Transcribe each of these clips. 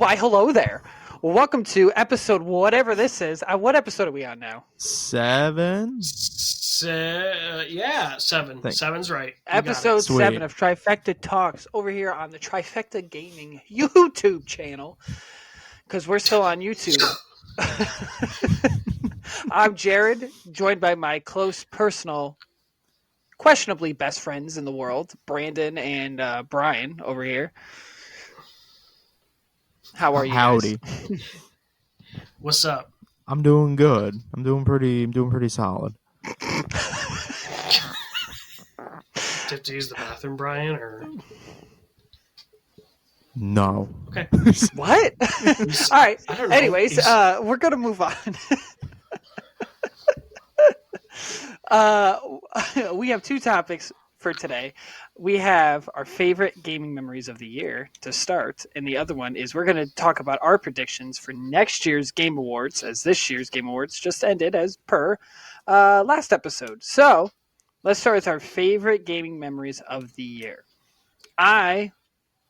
Why, hello there. Welcome to episode whatever this is. What episode are we on now? 7? Yeah, 7. Thanks. 7's right. Episode 7 of Trifecta Talks over here on the Trifecta Gaming YouTube channel. Because we're still on YouTube. I'm Jared, joined by my close personal, questionably best friends in the world, Brandon and Brian over here. How are you Howdy. guys? What's up? I'm doing good. I'm doing pretty solid. Do you have to use the bathroom, Brian, or No. okay? What? All right. I don't know. Anyways, we're gonna move on. We have two topics for today. We have our favorite gaming memories of the year to start, and the other one is we're going to talk about our predictions for next year's Game Awards, as this year's Game Awards just ended as per last episode. So let's start with our favorite gaming memories of the year. I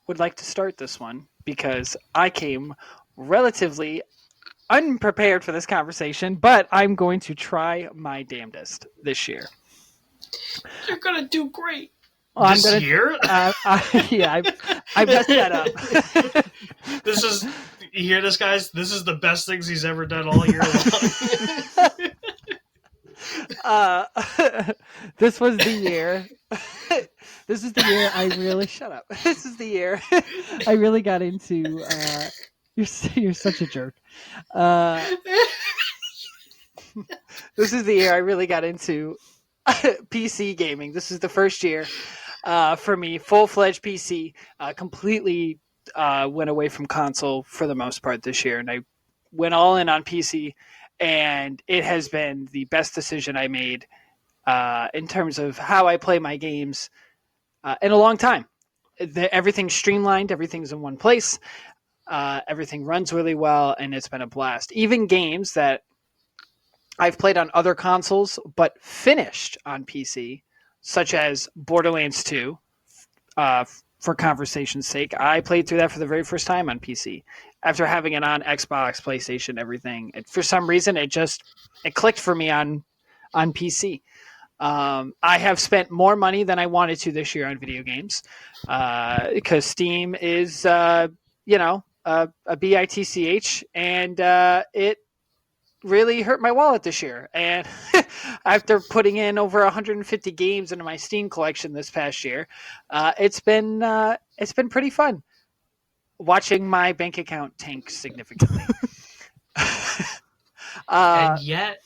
would like to start this one because I came relatively unprepared for this conversation, but I'm going to try my damnedest this year. You're gonna do great. Well, this year? Yeah, I messed that up. This is, you hear this, guys? This is the best things he's ever done all year long. This was the year. This is the year I really shut up. This is the year I really got into. You're such a jerk. This is the year I really got into PC gaming. This is the first year for me, full-fledged PC. Completely went away from console for the most part this year, and I went all in on PC, and it has been the best decision I made in terms of how I play my games in a long time. Everything's streamlined, everything's in one place, everything runs really well, and it's been a blast. Even games that I've played on other consoles but finished on PC, such as Borderlands 2, for conversation's sake. I played through that for the very first time on PC after having it on Xbox, PlayStation, everything. For some reason, it clicked for me on PC. I have spent more money than I wanted to this year on video games because Steam is, a BITCH, and it really hurt my wallet this year. And after putting in over 150 games into my Steam collection this past year, it's been pretty fun watching my bank account tank significantly. And yet,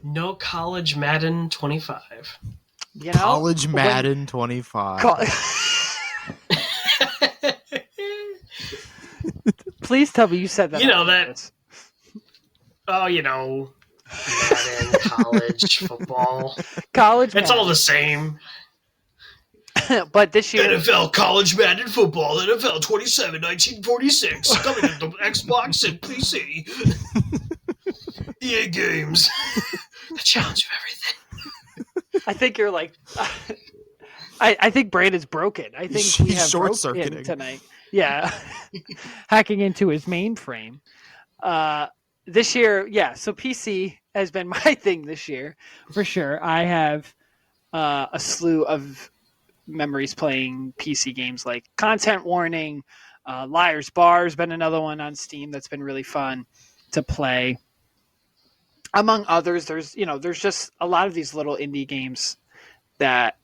no College Madden 25. College Madden 25. Please tell me you said that. You know that. Oh, Madden, college football. College It's Madden. all the same. But this year... NFL College Madden Football, NFL 27, 1946. Coming to the Xbox and PC. EA Games. The challenge of everything. I think you're like... I think Brandon's broken. I think we have short-circuiting tonight. Yeah. Hacking into his mainframe. This year, yeah, so PC has been my thing this year, for sure. I have a slew of memories playing PC games like Content Warning, Liar's Bar has been another one on Steam that's been really fun to play. Among others, there's just a lot of these little indie games that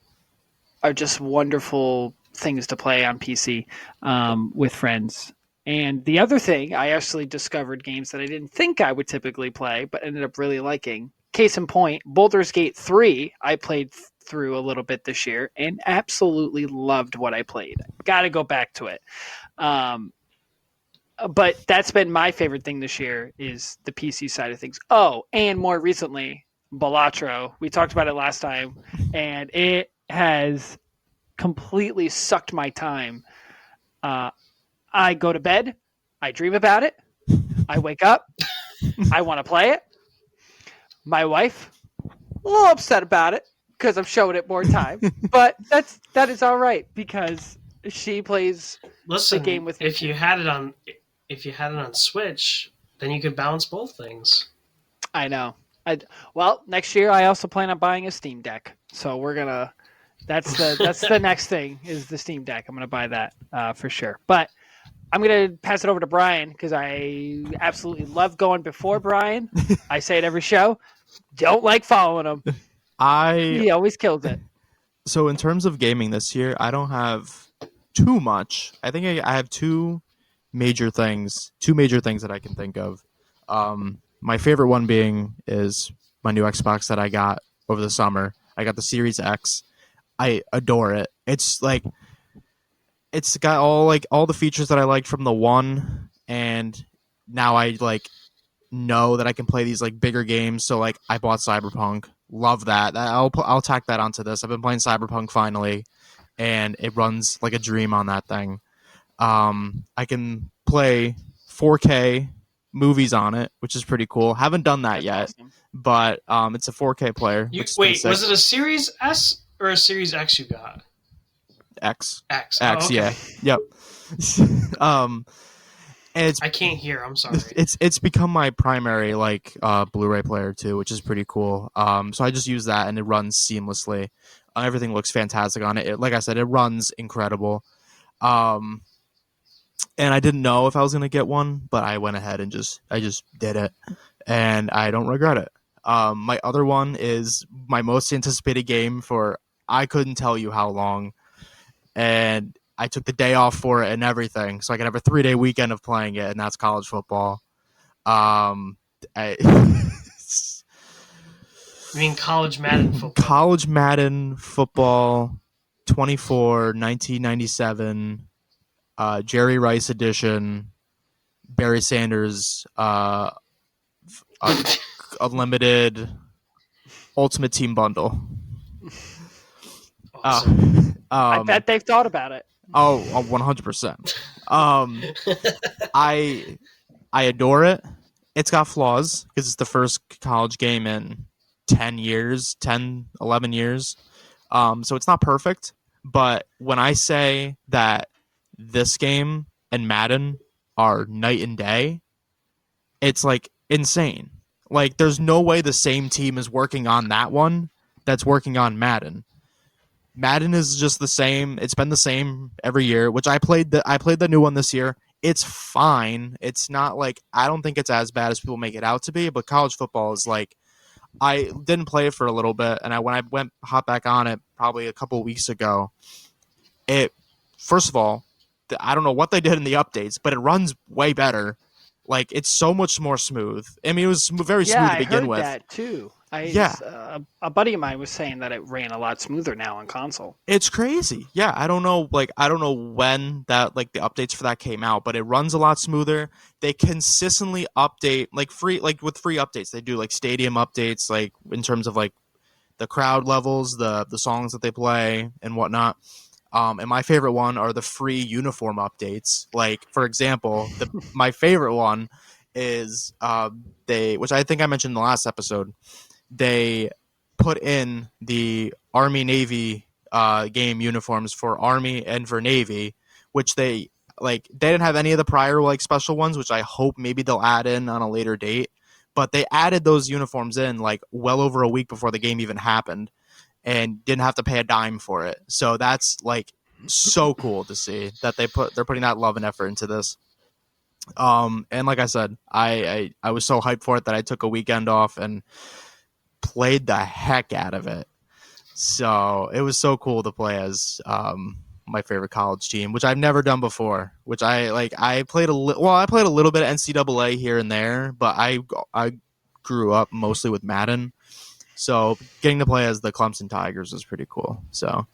are just wonderful things to play on PC with friends. And the other thing, I actually discovered games that I didn't think I would typically play, but ended up really liking. Case in point, Baldur's Gate 3, I played through a little bit this year and absolutely loved what I played. Got to go back to it. But that's been my favorite thing this year is the PC side of things. Oh, and more recently, Balatro. We talked about it last time, and it has completely sucked my time. I go to bed, I dream about it, I wake up, I want to play it. My wife, a little upset about it because I'm showing it more time, but that is all right because she plays the game with me. If you had it on if you had it on Switch, then you could balance both things. I know. Well, next year I also plan on buying a Steam Deck. So we're gonna. That's the next thing is the Steam Deck. I'm gonna buy that for sure. But I'm gonna pass it over to Brian because I absolutely love going before Brian. I say it every show. Don't like following him. He always kills it. So in terms of gaming this year, I don't have too much. I think I have two major things that I can think of. My favorite one being is my new Xbox that I got over the summer. I got the Series X. I adore it. It's got all the features that I liked from the one, and now I know that I can play these bigger games. So I bought Cyberpunk. Love that. I'll tack that onto this. I've been playing Cyberpunk finally, and it runs like a dream on that thing. I can play 4K movies on it, which is pretty cool. Haven't done that yet, awesome. but it's a 4K player. Wait, was it a Series S or a Series X you got? X. X. X. Okay. Yeah. Yep. And I can't hear. I'm sorry. It's become my primary Blu-ray player too, which is pretty cool. So I just use that and it runs seamlessly. Everything looks fantastic on it. Like I said, it runs incredible. And I didn't know if I was gonna get one, but I went ahead and I just did it, and I don't regret it. My other one is my most anticipated game for I couldn't tell you how long, and I took the day off for it and everything, so I could have a 3-day weekend of playing it, and that's college football. You mean College Madden football? College Madden football 24, 1997, Jerry Rice edition, Barry Sanders, unlimited Ultimate Team bundle. Awesome. I bet they've thought about it. 100%. I adore it. It's got flaws because it's the first college game in 10 years, 10, 11 years. So it's not perfect. But when I say that this game and Madden are night and day, it's insane. There's no way the same team is working on that one that's working on Madden. Madden is just the same. It's been the same every year, which I played the new one this year. It's fine. It's not I don't think it's as bad as people make it out to be, but college football is I didn't play it for a little bit, and when I hopped back on it probably a couple of weeks ago, first of all, I don't know what they did in the updates, but it runs way better. It's so much more smooth. I mean, it was very smooth to begin with. Yeah, I heard that too. A buddy of mine was saying that it ran a lot smoother now on console. It's crazy. Yeah, I don't know. I don't know when that the updates for that came out, but it runs a lot smoother. They consistently update with free updates. They do stadium updates, in terms of the crowd levels, the songs that they play and whatnot. And my favorite one are the free uniform updates. For example, my favorite one is which I think I mentioned in the last episode. They put in the Army Navy game uniforms for Army and for Navy, which they didn't have any of the prior special ones, which I hope maybe they'll add in on a later date. But they added those uniforms in well over a week before the game even happened, and didn't have to pay a dime for it. So that's so cool to see that they're putting that love and effort into this. And like I said, I was so hyped for it that I took a weekend off and played the heck out of it. So it was so cool to play as my favorite college team, which I've never done before. Which I played a little bit of NCAA here and there, but I grew up mostly with Madden. So getting to play as the Clemson Tigers was pretty cool. So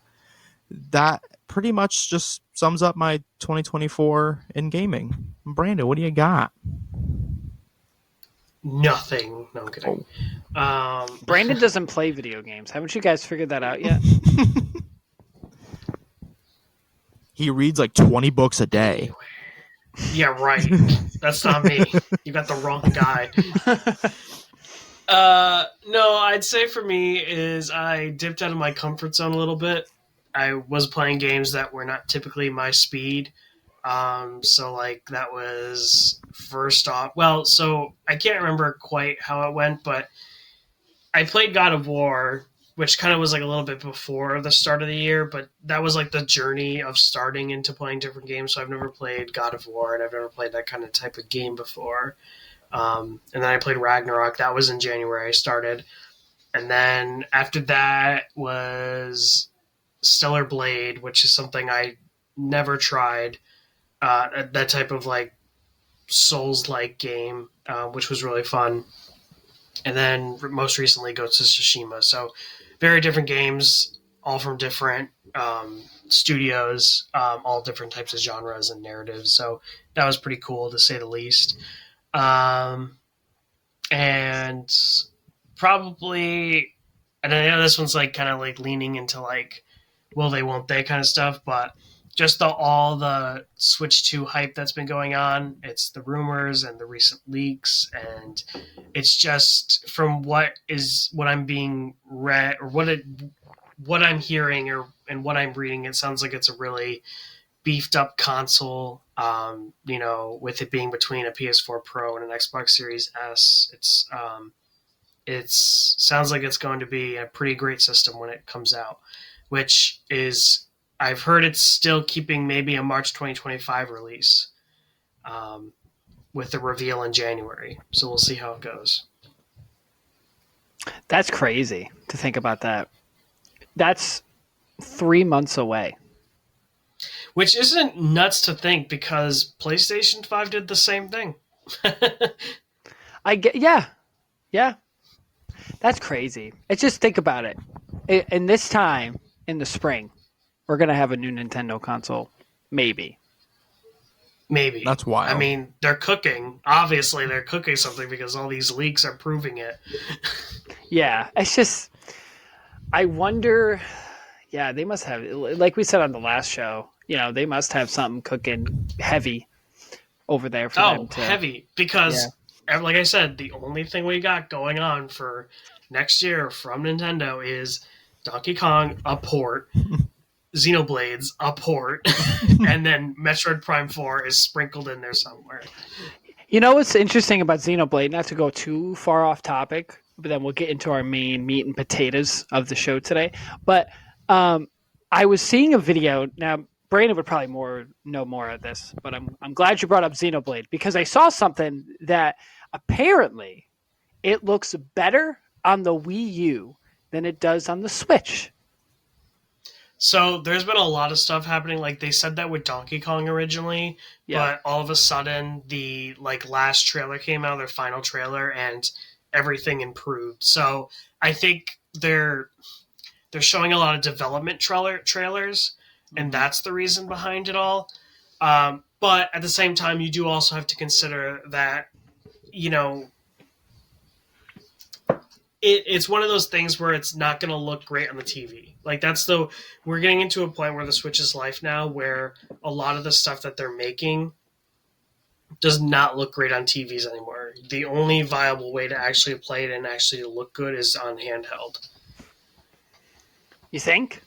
that pretty much just sums up my 2024 in gaming. Brandon, what do you got? Nothing. No, I'm kidding. Brandon doesn't play video games. Haven't you guys figured that out yet? He reads 20 books a day. Yeah, right. That's not me. You got the wrong guy. No, I'd say for me is I dipped out of my comfort zone a little bit. I was playing games that were not typically my speed. So like that was first off. Well, so I can't remember quite how it went, but I played God of War, which kind of was like a little bit before the start of the year, but that was like the journey of starting into playing different games. So I've never played God of War, and I've never played that kind of type of game before. And then I played Ragnarok. That was in January. I started, and then after that was Stellar Blade, which is something I never tried. That type of like Souls-like game, which was really fun. And then most recently Ghost of Tsushima. So very different games, all from different studios, all different types of genres and narratives. So that was pretty cool to say the least. And probably, and I know this one's like kind of like leaning into like will they, won't they kind of stuff, but just all the Switch 2 hype that's been going on. It's the rumors and the recent leaks, and it's just from what I'm being read or what I'm hearing and what I'm reading. It sounds like it's a really beefed up console. With it being between a PS4 Pro and an Xbox Series S, it sounds like it's going to be a pretty great system when it comes out, which is. I've heard it's still keeping maybe a March 2025 release with the reveal in January. So we'll see how it goes. That's crazy to think about that. That's 3 months away. Which isn't nuts to think because PlayStation 5 did the same thing. Yeah. That's crazy. It's just think about it. In this time in the spring, we're going to have a new Nintendo console. Maybe. That's wild. I mean, they're cooking. Obviously, they're cooking something because all these leaks are proving it. Yeah. It's just, I wonder, yeah, they must have, like we said on the last show, they must have something cooking heavy over there for them to. Heavy. Because, like I said, the only thing we got going on for next year from Nintendo is Donkey Kong, a port. Xenoblades, a port, and then Metroid Prime 4 is sprinkled in there somewhere. You know what's interesting about Xenoblade, not to go too far off topic, but then we'll get into our main meat and potatoes of the show today. But I was seeing a video. Now, Brandon would probably know more of this, but I'm glad you brought up Xenoblade because I saw something that apparently it looks better on the Wii U than it does on the Switch. So there's been a lot of stuff happening. Like they said that with Donkey Kong originally, but all of a sudden the last trailer came out, their final trailer, and everything improved. So I think they're showing a lot of development trailers, and that's the reason behind it all. But at the same time, you do also have to consider that it's one of those things where it's not going to look great on the TV. We're getting into a point where the Switch is life now, where a lot of the stuff that they're making does not look great on TVs anymore. The only viable way to actually play it and actually look good is on handheld. You think?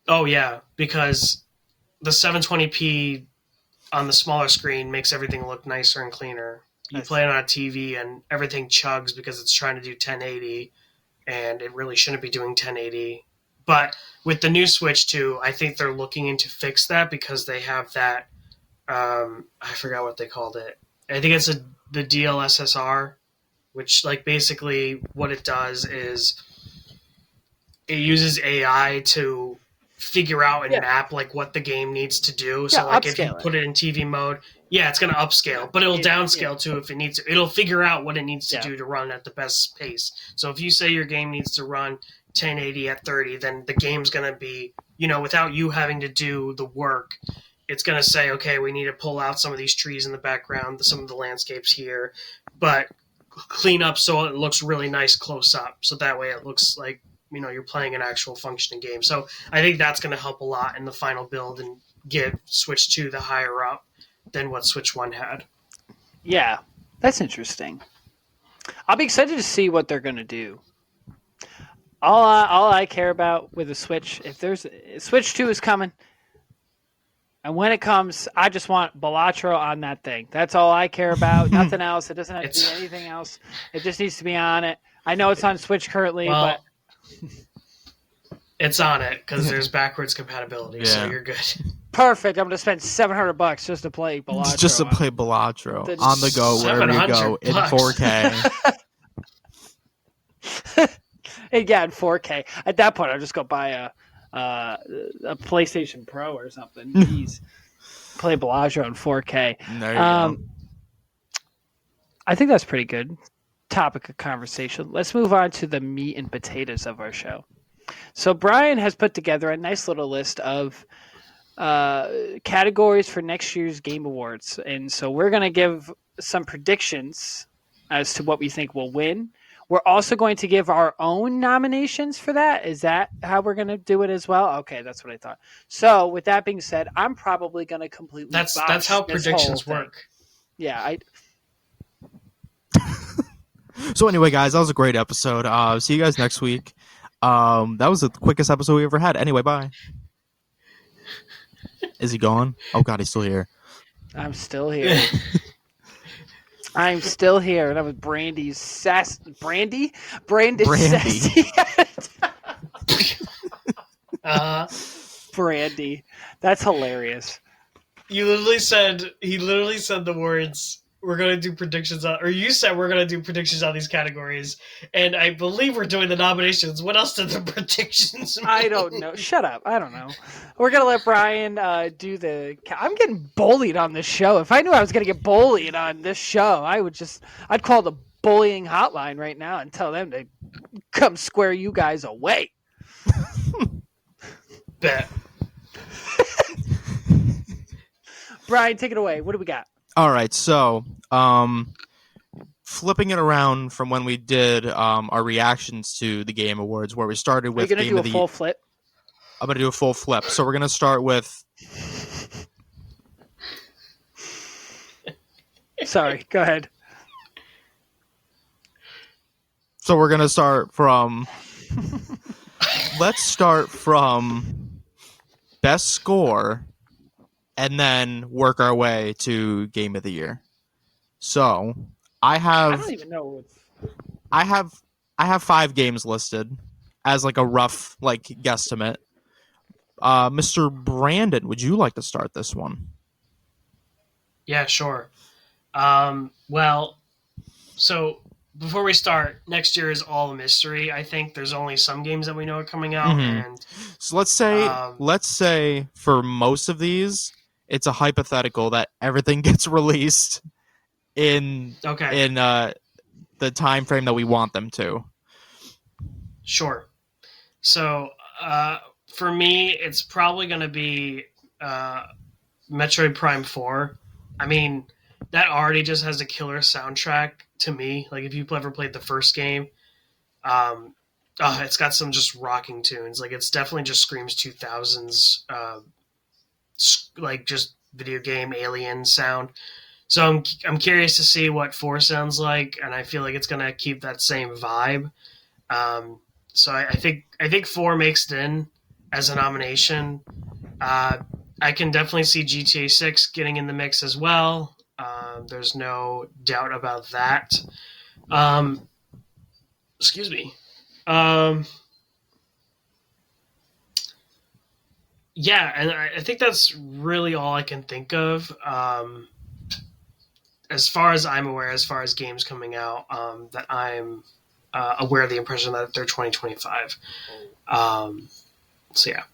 Oh yeah, because the 720p on the smaller screen makes everything look nicer and cleaner. You play it on a TV and everything chugs because it's trying to do 1080 and it really shouldn't be doing 1080. But with the new Switch 2, I think they're looking into fix that because they have that, I forgot what they called it. I think it's the DLSSR, which basically what it does is it uses AI to figure out and map what the game needs to do. So if you put it in TV mode, it's going to upscale, but it'll downscale too if it needs to. It'll figure out what it needs to do to run at the best pace. So if you say your game needs to run 1080 at 30, then the game's going to be, without you having to do the work, it's going to say, okay, we need to pull out some of these trees in the background, some of the landscapes here, but clean up so it looks really nice close up. So that way it looks like, you're playing an actual functioning game. So I think that's going to help a lot in the final build and get Switch 2 the higher up than what Switch 1 had. Yeah, that's interesting. I'll be excited to see what they're going to do. All I care about with the Switch, if there's Switch 2 is coming, And when it comes, I just want Balatro on that thing. That's all I care about. Nothing else. It doesn't have to be anything else. It just needs to be on it. I know it's on Switch currently, but it's on it because there's backwards compatibility, so you're good. Perfect. I'm going to spend $700 just to play Balatro. Just to play Balatro on the go, wherever you go, in 4K. Yeah, in 4K. At that point, I'll just go buy a PlayStation Pro or something. Jeez. Play Balatro in 4K. There you go. I think that's pretty good topic of conversation. Let's move on to the meat and potatoes of our show. So Brian has put together a nice little list of categories for next year's Game Awards. And so we're going to give some predictions as to what we think will win. We're also going to give our own nominations for that. Is that how we're going to do it as well? Okay, that's what I thought. So with that being said, I'm probably going to completely That's how predictions work. Yeah, So anyway, guys, that was a great episode. See you guys next week. That was the quickest episode we ever had. Anyway, bye. Is he gone? Oh God, he's still here. I'm still here. I'm still here, and I'm with Brandy's Brandy. Sassy. Brandy. That's hilarious. He literally said the words, we're going to do predictions on, or you said we're going to do predictions on these categories, and I believe we're doing the nominations. What else did the predictions mean? I don't know. Shut up. I don't know. We're going to let Brian do the... I'm getting bullied on this show. If I knew I was going to get bullied on this show, I'd call the bullying hotline right now and tell them to come square you guys away. Bet. Brian, take it away. What do we got? All right, so flipping it around from when we did our reactions to the Game Awards, where we started with Are you going to do a full flip? I'm going to do a full flip. So we're going to start with... Sorry, go ahead. So we're going to start from... Let's start from best score and then work our way to Game of the Year. So I don't even know I have 5 games listed as like a rough like guesstimate. Mr. Brandon, would you like to start this one? Yeah, sure. Well, so before we start, next year is all a mystery. I think there's only some games that we know are coming out, and so let's say for most of these, it's a hypothetical that everything gets released in the time frame that we want them to. Sure. So for me, it's probably going to be Metroid Prime 4. I mean, that already just has a killer soundtrack to me. Like, if you've ever played the first game, it's got some just rocking tunes. Like, it's definitely just screams 2000s, like, just video game alien sound. So I'm curious to see what 4 sounds like, and I feel like it's going to keep that same vibe. So I think 4 makes it in as a nomination. I can definitely see GTA 6 getting in the mix as well. There's no doubt about that. Excuse me. Yeah, and I think that's really all I can think of. As far as I'm aware, as far as games coming out, that I'm aware of the impression that they're 2025. So yeah.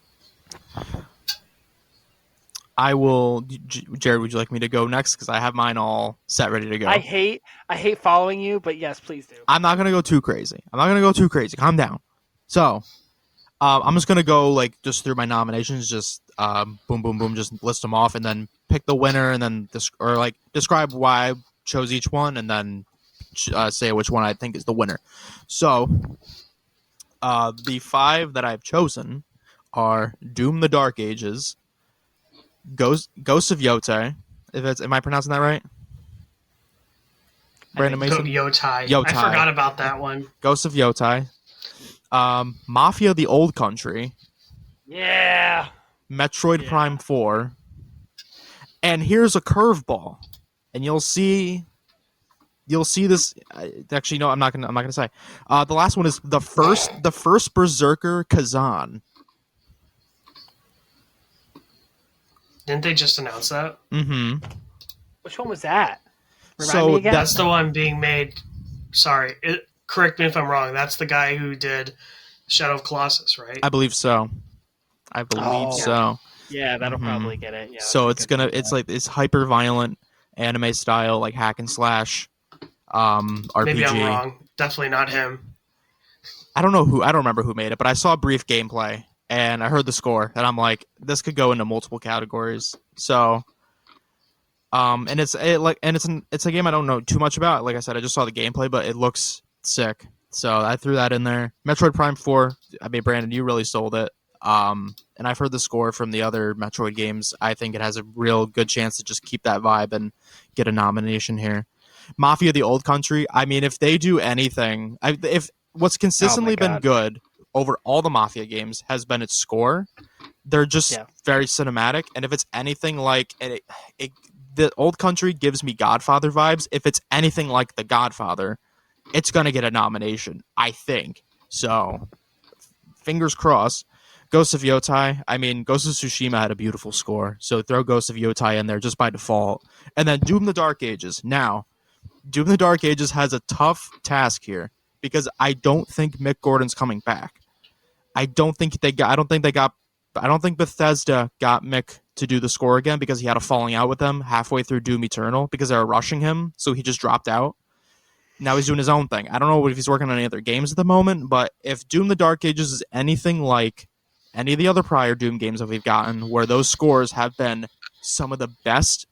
I will. Jared, would you like me to go next? Because I have mine all set, ready to go. I hate following you, but yes, please do. I'm not going to go too crazy. Calm down. So, I'm just going to go just through my nominations, just boom, boom, boom, just list them off, and then pick the winner, and then describe why I chose each one, and then say which one I think is the winner. So, the 5 that I've chosen are Doom: The Dark Ages, Ghost of Yotai. Am I pronouncing that right? Brandon Mason? Yotai. I forgot about that one. Ghost of Yotai. Mafia: The Old Country. Yeah. Metroid Prime 4. And here's a curveball, and you'll see this. Actually, no, I'm not gonna say. The last one is the first Berserker Kazan. Didn't they just announce that? Mm-hmm. Which one was that? Remind So me again? That's the one being made. Sorry, correct me if I'm wrong. That's the guy who did Shadow of Colossus, right? I believe so. So. Yeah, that'll Mhm. probably get it. Yeah, So that's it's a good like it's hyper violent anime style, like hack and slash RPG. Maybe I'm wrong. Definitely not him. I don't remember who made it, but I saw brief gameplay and I heard the score and I'm like, this could go into multiple categories. So and it's a game I don't know too much about. Like I said, I just saw the gameplay, but it looks sick. So I threw that in there. Metroid Prime 4, I mean, Brandon, you really sold it. And I've heard the score from the other Metroid games. I think it has a real good chance to just keep that vibe and get a nomination here. Mafia: The Old Country. I mean, if they do anything, if what's consistently been good over all the Mafia games has been its score. They're just very cinematic, and if it's anything like The Old Country gives me Godfather vibes. If it's anything like The Godfather, it's gonna get a nomination, I think. So, fingers crossed. Ghost of Yotai. I mean, Ghost of Tsushima had a beautiful score, so throw Ghost of Yotai in there just by default. And then Doom: The Dark Ages. Now, Doom: The Dark Ages has a tough task here because I don't think Mick Gordon's coming back. I don't think Bethesda got Mick to do the score again because he had a falling out with them halfway through Doom Eternal because they were rushing him, so he just dropped out. Now he's doing his own thing. I don't know if he's working on any other games at the moment, but if Doom: The Dark Ages is anything like any of the other prior Doom games that we've gotten, where those scores have been some of the best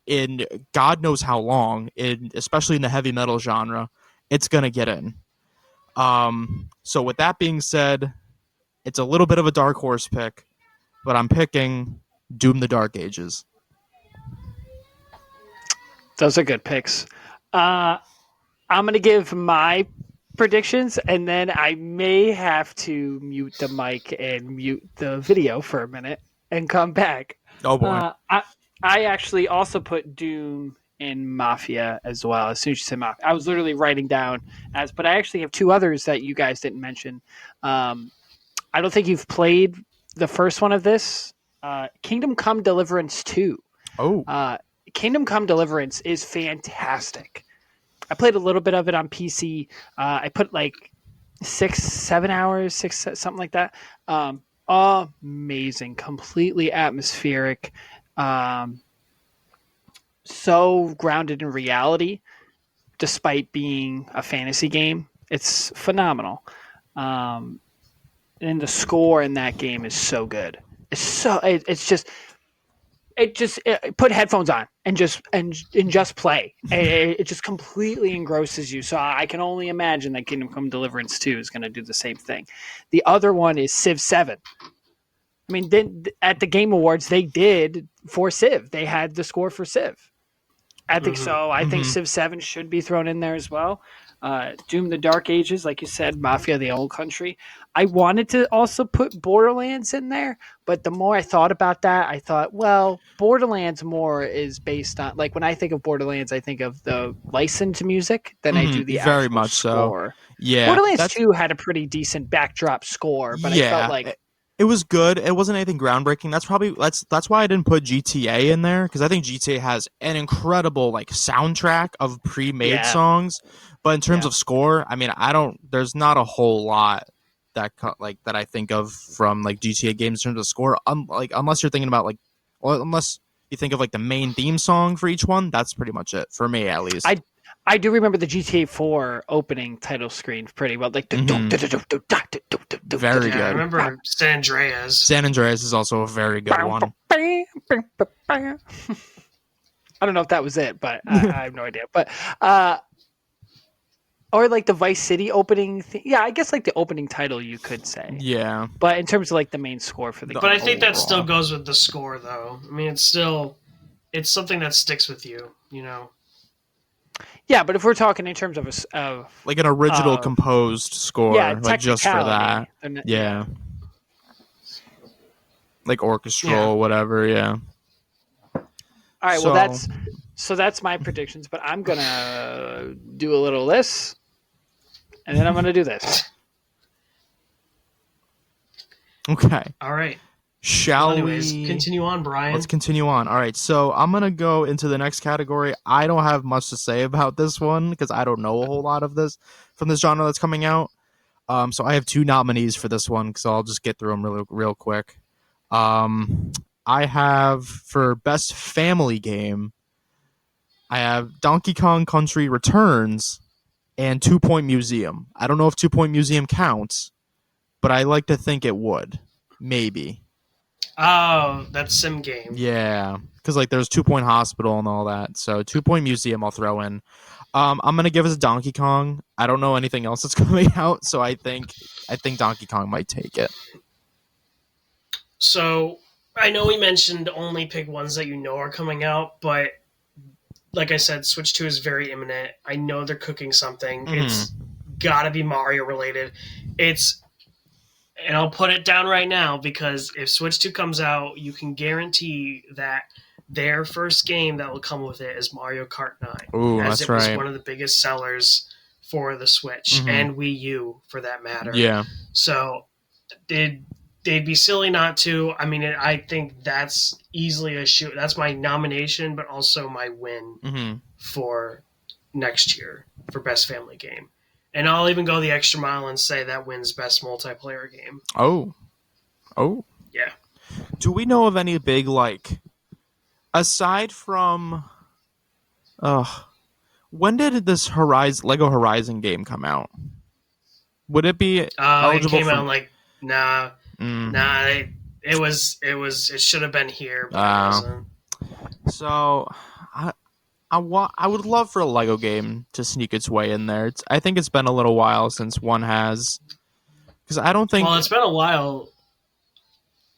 in God knows how long, especially in the heavy metal genre, it's going to get in. So with that being said, it's a little bit of a dark horse pick, but I'm picking Doom: The Dark Ages. Those are good picks. I'm going to give my predictions, and then I may have to mute the mic and mute the video for a minute and come back. Oh, boy. I actually also put Doom and Mafia as well. As soon as you said Mafia, I was literally writing down but I actually have two others that you guys didn't mention. I don't think you've played the first one of this. Kingdom Come Deliverance 2. Oh. Kingdom Come Deliverance is fantastic. I played a little bit of it on PC. I put like 6-7 hours, something like that. Amazing, completely atmospheric. So grounded in reality, despite being a fantasy game. It's phenomenal. And the score in that game is so good. It's just put headphones on and just play. It just completely engrosses you. So I can only imagine that Kingdom Come Deliverance 2 is going to do the same thing. The other one is Civ 7. I mean, at the Game Awards, they did for Civ. They had the score for Civ. I think so. I think Civ 7 should be thrown in there as well. Doom: The Dark Ages, like you said, Mafia: The Old Country. I wanted to also put Borderlands in there, but the more I thought about that, I thought, well, Borderlands more is based on, like, when I think of Borderlands, I think of the licensed music than I do the very actual much score. So. Yeah. Borderlands 2 had a pretty decent backdrop score, but I felt like it was good. It wasn't anything groundbreaking. That's why I didn't put GTA in there, because I think GTA has an incredible like soundtrack of pre-made songs. But in terms of score, I mean, there's not a whole lot that I think of from like GTA games in terms of score. Unless you're thinking about unless you think of like the main theme song for each one, that's pretty much it for me, at least. I do remember the GTA 4 opening title screen pretty well. Like very good. I remember San Andreas. San Andreas is also a very good one. I don't know if that was it, but I have no idea. But or like the Vice City opening thing. Yeah, I guess like the opening title you could say. Yeah. But in terms of like the main score for the game. But I think that still goes with the score, though. I mean, it's something that sticks with you, you know? Yeah, but if we're talking in terms of like an original composed score, like just for that. Yeah. Like orchestral, whatever, yeah. All right. So- Well, that's my predictions. But I'm gonna do a little this, and then I'm gonna do this. Okay. All right. Shall Well, anyways, we continue on, Brian. Let's continue on. All right, so I'm gonna go into the next category. I don't have much to say about this one because I don't know a whole lot of this from this genre that's coming out. So I have 2 nominees for this one, so I'll just get through them real quick. I have for best family game, I have Donkey Kong Country Returns and 2 Point Museum. I don't know if 2 Point Museum counts, but I like to think it would. Maybe. Oh, that's sim game. Yeah, because like there's 2 Point Hospital and all that. So 2 Point Museum I'll throw in. I'm gonna give us Donkey Kong. I don't know anything else that's coming out, so I think Donkey Kong might take it. So I know we mentioned only pick ones that you know are coming out, but like I said, Switch 2 is very imminent. I know they're cooking something. It's gotta be Mario related. And I'll put it down right now because if Switch 2 comes out, you can guarantee that their first game that will come with it is Mario Kart 9. Ooh, as that's it was right. one of the biggest sellers for the Switch and Wii U for that matter. Yeah. So they'd be silly not to. I mean, I think that's easily a shoot. That's my nomination, but also my win for next year for Best Family Game. And I'll even go the extra mile and say that wins Best Multiplayer Game. Oh. Yeah. Do we know of any big, like, aside from, when did this Lego Horizon game come out? Would it be eligible it came for... out like nah. It should have been here, but it wasn't. So, I would love for a Lego game to sneak its way in there. I think it's been a little while since one has, because I don't think. Well, it's been a while.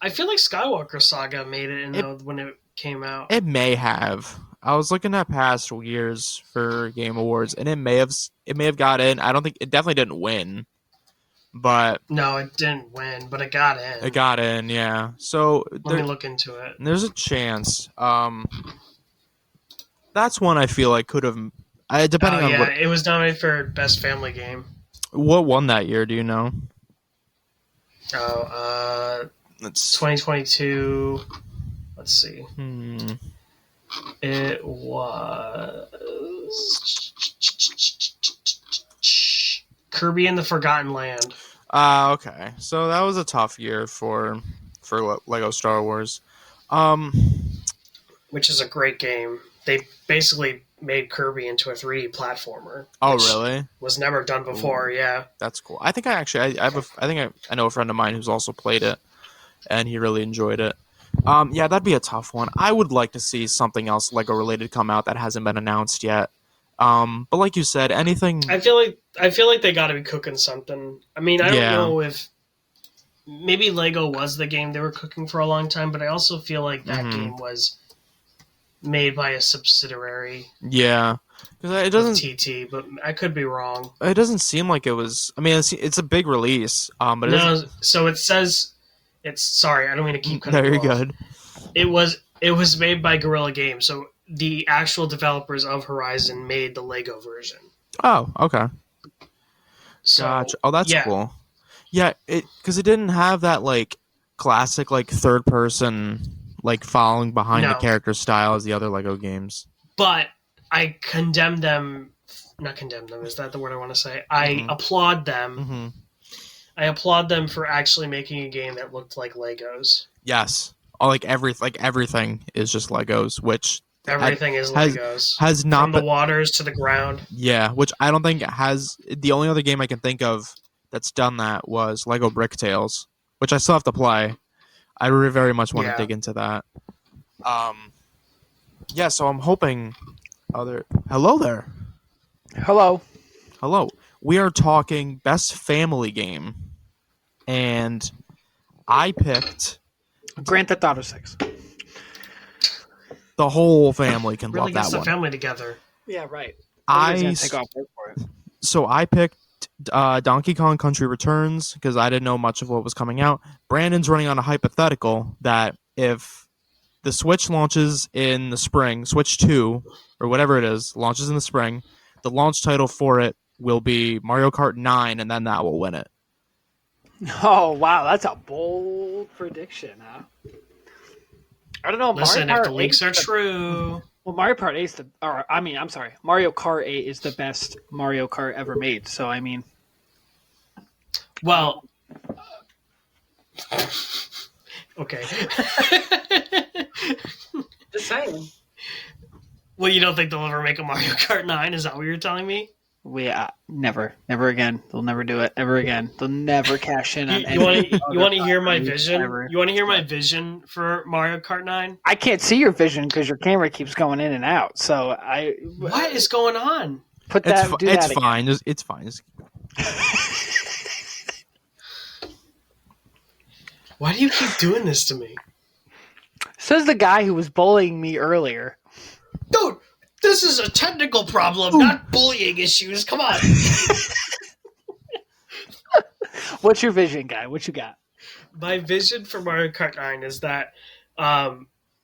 I feel like Skywalker Saga made it when it came out. It may have. I was looking at past years for Game Awards, and it may have got in. I don't think it definitely didn't win, but no, it didn't win, but it got in. It got in, yeah. So let me look into it. There's a chance. That's one I feel like could have. Depending on what it was nominated for Best Family Game. What won that year? Do you know? It's 2022. Let's see. It was Kirby and the Forgotten Land. Okay. So that was a tough year for Lego Star Wars. Which is a great game. They basically made Kirby into a 3D platformer. Oh, really? Was never done before. Ooh, yeah. That's cool. I think I know a friend of mine who's also played it, and he really enjoyed it. Yeah, that'd be a tough one. I would like to see something else Lego related come out that hasn't been announced yet. But like you said, anything. I feel like they got to be cooking something. I mean, I don't know if maybe Lego was the game they were cooking for a long time, but I also feel like that game was made by a subsidiary. Yeah, because it doesn't TT, but I could be wrong. It doesn't seem like it was. I mean, it's a big release. But no. So it says it's. Sorry, I don't mean to keep cutting. No, you're good. It was made by Guerrilla Games, so the actual developers of Horizon made the Lego version. Oh, okay. So, gotcha. Oh, that's cool. Yeah, because it didn't have that like classic like third person like following behind the character style as the other Lego games. But I condemn them. Not condemn them. Is that the word I want to say? I applaud them. I applaud them for actually making a game that looked like Legos. Yes. Like everything is just Legos, which everything is Legos. Has not from the waters to the ground. Yeah, which I don't think it has. The only other game I can think of that's done that was Lego Brick Tales, which I still have to play. I very much want to dig into that. Yeah, so I'm hoping. Hello there. Hello. We are talking best family game, and I picked Grand Theft Auto 6. The whole family can really love that one. one. The family together. Yeah, right. So I picked Donkey Kong Country Returns because I didn't know much of what was coming out. Brandon's running on a hypothetical that if the Switch launches in the spring. Switch 2 or whatever it is launches in the spring. The launch title for it will be Mario Kart 9, and then that will win it. Oh wow, that's a bold prediction, huh? I don't know. Listen, Mario if Kart the leaks 8 are true. Well, Mario Kart 8 is I'm sorry. Mario Kart 8 is the best Mario Kart ever made. So I mean, Well, okay. just saying. Well, you don't think they'll ever make a Mario Kart 9? Is that what you're telling me? We never again. They'll never do it ever again. They'll never cash in on You any. want to hear my vision? ever. You want to hear my vision for Mario Kart 9? I can't see your vision because your camera keeps going in and out. So What is going on? put that. Do It's that fine. It's fine. Why do you keep doing this to me? Says the guy who was bullying me earlier. Dude, this is a technical problem, not bullying issues. Come on. What's your vision, guy? What you got? My vision for Mario Kart 9 is that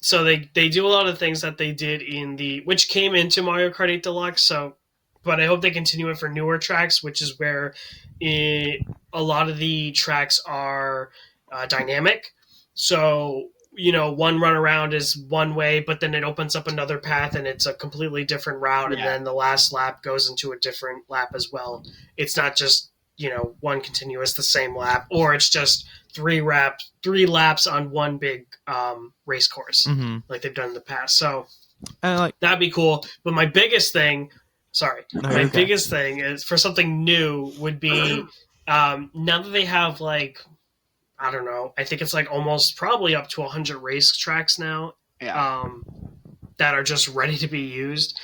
so they do a lot of things that they did in which came into Mario Kart 8 Deluxe, but I hope they continue it for newer tracks, which is where a lot of the tracks are dynamic. So, one run around is one way, but then it opens up another path and it's a completely different route. Yeah. And then the last lap goes into a different lap as well. It's not just, one continuous, the same lap, or it's just three laps on one big race course, like they've done in the past. So that'd be cool. But my biggest thing, biggest thing is for something new would be now that they have I don't know, I think it's almost probably up to 100 race tracks now that are just ready to be used.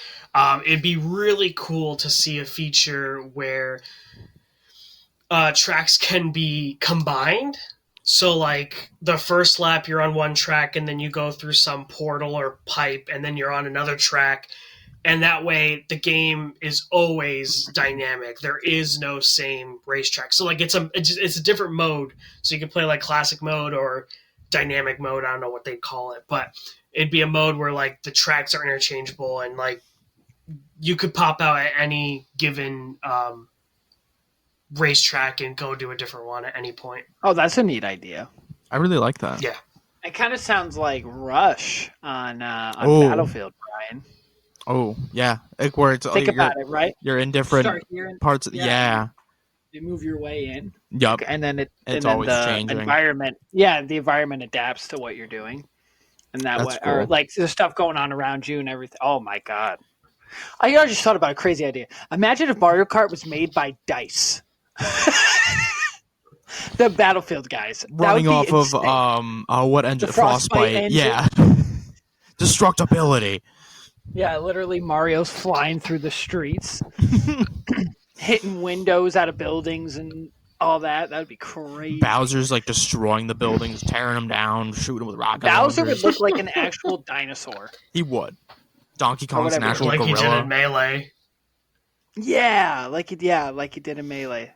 It'd be really cool to see a feature where tracks can be combined. So the first lap you're on one track and then you go through some portal or pipe and then you're on another track. And that way the game is always dynamic. There is no same racetrack. So it's a different mode. So you can play classic mode or dynamic mode. I don't know what they call it, but it'd be a mode where the tracks are interchangeable and you could pop out at any given racetrack and go to a different one at any point. Oh, that's a neat idea. I really like that. Yeah. It kind of sounds like Rush on Battlefield, Brian. Oh, yeah. Where it's, Think about it, right? You're in different parts. You move your way in. Yup. And then it's always changing. Environment. Yeah, the environment adapts to what you're doing. And that's way, cool. Or there's stuff going on around you and everything. Oh my God. I just thought about a crazy idea. Imagine if Mario Kart was made by DICE. The Battlefield guys. Running off insane. of what engine? The Frostbite engine. Yeah. Destructibility. Yeah, literally Mario's flying through the streets, hitting windows out of buildings and all that. That would be crazy. Bowser's destroying the buildings, tearing them down, shooting with rocket Bowser launchers. would look like an actual dinosaur. He would. Donkey Kong's an actual gorilla. Like he did in Melee. Yeah, like he did in Melee.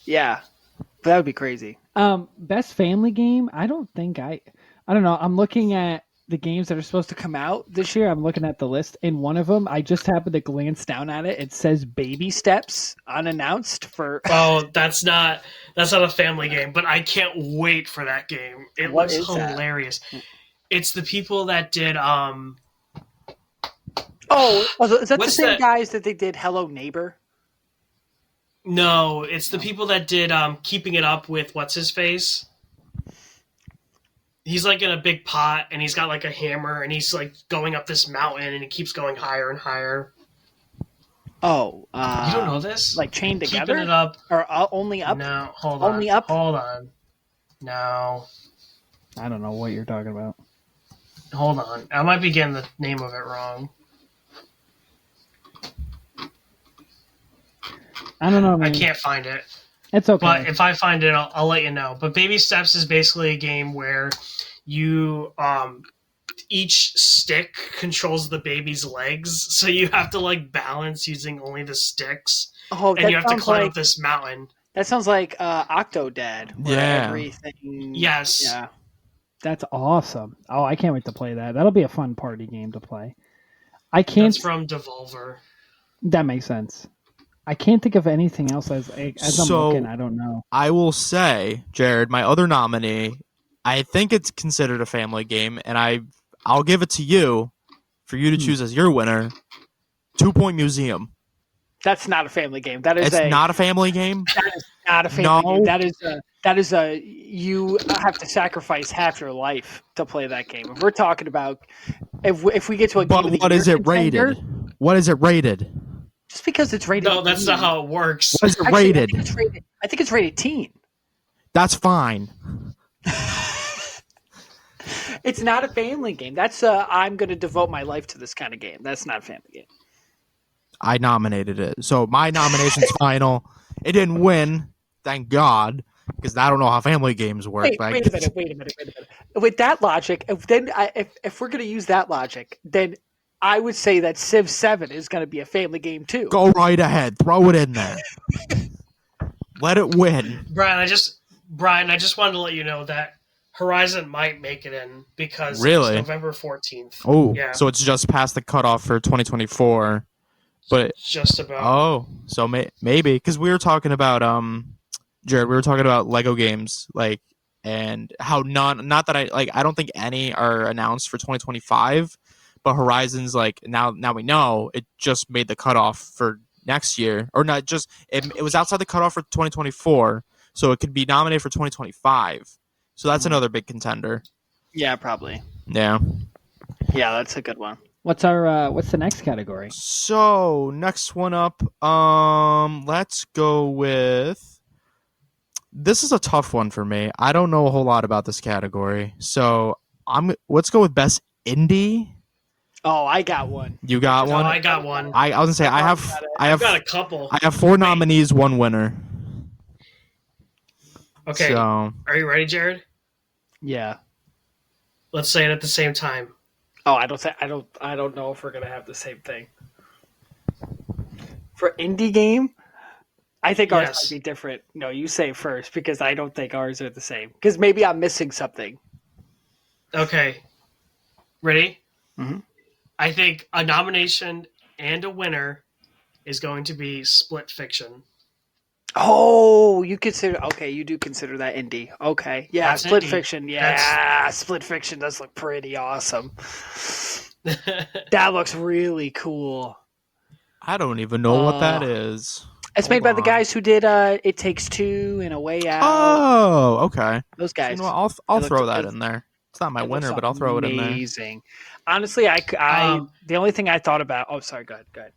Yeah, but that would be crazy. Best family game? I don't know. I'm looking at the games that are supposed to come out this year. I'm looking at the list, and one of them, I just happened to glance down at it. It says Baby Steps unannounced for. Oh, that's not a family game, but I can't wait for that game. It looks hilarious. That? It's the people that did. Is that the same guys that they did Hello Neighbor? No, it's the people that did Keeping It Up with what's his face. He's in a big pot and he's got a hammer and he's going up this mountain and he keeps going higher and higher. Oh, you don't know this? Chained Together? Keeping It Up or Only Up? No, hold on. Only Up? Hold on. No. I don't know what you're talking about. Hold on. I might be getting the name of it wrong. I don't know, man. I can't find it. It's okay. But if I find it, I'll let you know. But Baby Steps is basically a game where you each stick controls the baby's legs, so you have to balance using only the sticks. Oh, and you have to climb up this mountain. That sounds like Octodad. Yeah. Everything. Yes. Yeah. That's awesome. Oh, I can't wait to play that. That'll be a fun party game to play. I can't. That's from Devolver. That makes sense. I can't think of anything else as I'm So- looking. I don't know. I will say, Jared, my other nominee, I think it's considered a family game, and I'll give it to you for you to choose as your winner. 2 Point Museum. That's not a family game. That is It's not a family game. That is not a family No. game. That is a. You have to sacrifice half your life to play that game. If we're talking about, if we get to a But game of the what year is it contender, rated? What is it rated? just because it's rated. No, that's not how it works. What is it Actually, rated? I think it's rated teen. That's fine. It's not a family game. That's I'm going to devote my life to this kind of game. That's not a family game. I nominated it. So my nomination's final. It didn't win, thank God, because I don't know how family games work. Wait a minute. With that logic, if we're going to use that logic, then I would say that Civ 7 is going to be a family game too. Go right ahead. Throw it in there. Let it win. Brian, I just wanted to let you know that Horizon might make it in because Really? it's November 14th. Oh, Yeah. so it's just past the cutoff for 2024. But Just about. so maybe because we were talking about Jared, we were talking about Lego games and how not that I don't think any are announced for 2025, but Horizon's now we know it just made the cutoff for next year, or not just it was outside the cutoff for 2024, so it could be nominated for 2025. So that's another big contender. Yeah, probably. Yeah. Yeah, that's a good one. What's the next category? So next one up, let's go with. This is a tough one for me. I don't know a whole lot about this category, so let's go with best indie. Oh, I got one. You got No, one. I got one. I was gonna say I have I've got a couple. I have 4 nominees, 1 winner. Okay. So Are you ready, Jared? Yeah. Let's say it at the same time. Oh, I don't know if we're gonna have the same thing. For indie game, I think ours Yes. might be different. No, you say first because I don't think ours are the same. Because maybe I'm missing something. Okay. Ready? Mhm. I think a nomination and a winner is going to be Split Fiction. Oh, you do consider that indie. Okay. Yeah, That's Split indie. Fiction. Yeah, Split Fiction does look pretty awesome. That looks really cool. I don't even know what that is. It's made by the guys who did It Takes Two and A Way Out. Oh, okay. Those guys. You know what, I'll It throw looks- that in there. It's not my It winner, looks but I'll throw it in there. Amazing. Honestly, the only thing I thought about. Oh, sorry. Go ahead.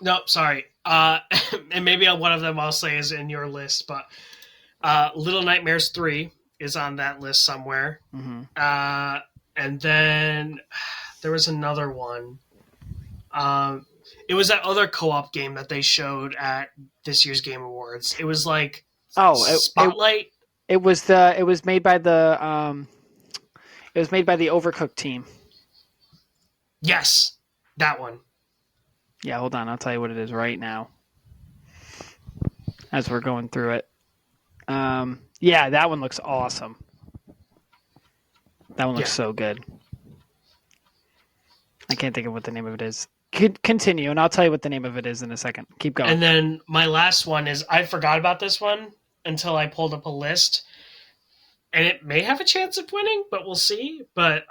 Nope, sorry. And maybe one of them I'll say is in your list, but Little Nightmares 3 is on that list somewhere. Mm-hmm. And then there was another one. It was that other co-op game that they showed at this year's Game Awards. It was like Spotlight. It was made by the Overcooked team. Yes, that one. Yeah, hold on. I'll tell you what it is right now. As we're going through it. Yeah, that one looks awesome. That one looks so good. I can't think of what the name of it is. Continue, and I'll tell you what the name of it is in a second. Keep going. And then my last one is, I forgot about this one until I pulled up a list. And it may have a chance of winning, but we'll see. But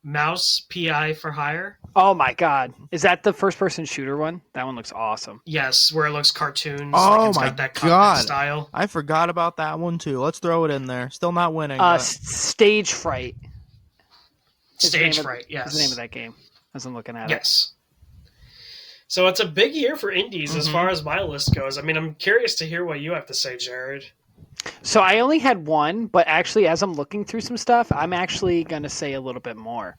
Mouse PI for Hire. Oh my god. Is that the first person shooter one? That one looks awesome. Yes, where it looks cartoons. Oh it's my got that God. style. I forgot about that one too. Let's throw it in there. Still not winning. Stage Fright. Stage Fright, yes. Is the name of that game, as I'm looking at it. Yes. So it's a big year for indies as far as my list goes. I mean, I'm curious to hear what you have to say, Jared. So I only had one, but actually, as I'm looking through some stuff, I'm actually going to say a little bit more.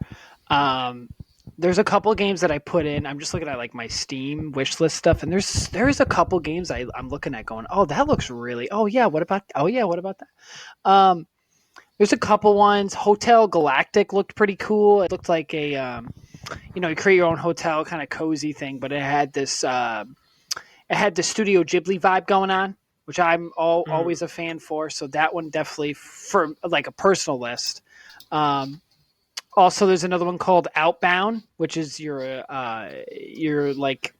There's a couple games that I put in. I'm just looking at like my Steam wish list stuff, and there's a couple games I'm looking at going, oh, that looks really. Oh yeah, what about that? There's a couple ones. Hotel Galactic looked pretty cool. It looked like a you create your own hotel kind of cozy thing, but it had this Studio Ghibli vibe going on. which I'm always a fan for. So that one definitely for like a personal list. Also, there's another one called Outbound, which is you're like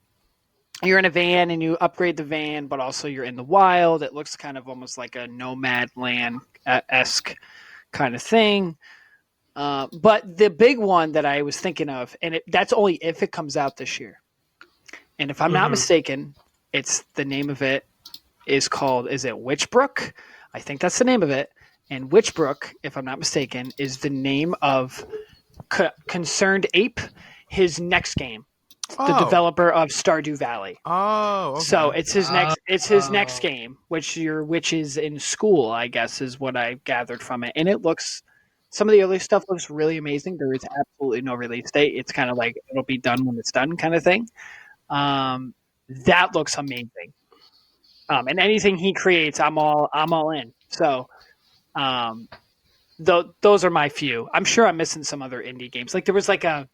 you're in a van and you upgrade the van, but also you're in the wild. It looks kind of almost like a nomad land esque kind of thing. But the big one that I was thinking of, and that's only if it comes out this year. And if I'm not mistaken, it's the name of it is it Witchbrook? I think that's the name of it. And Witchbrook, if I'm not mistaken, is the name of Concerned Ape, his next game. The developer of Stardew Valley. Oh, okay. So it's his next game, which your witch is in school, I guess, is what I gathered from it. And it looks, some of the early stuff looks really amazing. There is absolutely no release date. It's kind of like it'll be done when it's done, kind of thing. That looks amazing. And anything he creates, I'm all in. So, those are my few. I'm sure I'm missing some other indie games. Like there was like a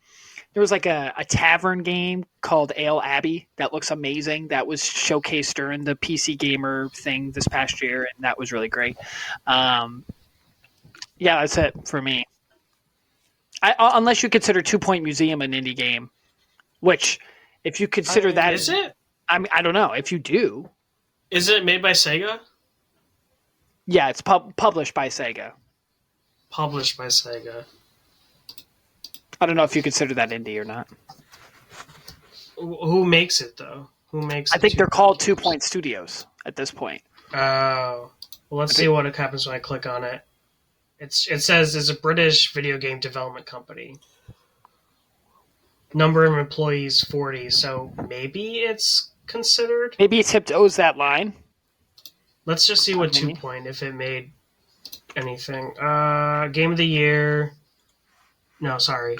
tavern game called Ale Abbey that looks amazing. That was showcased during the PC Gamer thing this past year, and that was really great. Yeah, that's it for me. Unless you consider 2 Point Museum an indie game, which if you consider that, is it? I mean, I don't know if you do. Is it made by Sega? Yeah, it's published by Sega. Published by Sega. I don't know if you consider that indie or not. Who makes it though? Who makes? I think they're called 2 Point Studios at this point. Oh, well, let's see what happens when I click on it. It says it's a British video game development company. Number of employees 40, so maybe it's considered. Maybe it's owes that line. Let's just see what 2 Point if it made anything. Game of the year. No, sorry.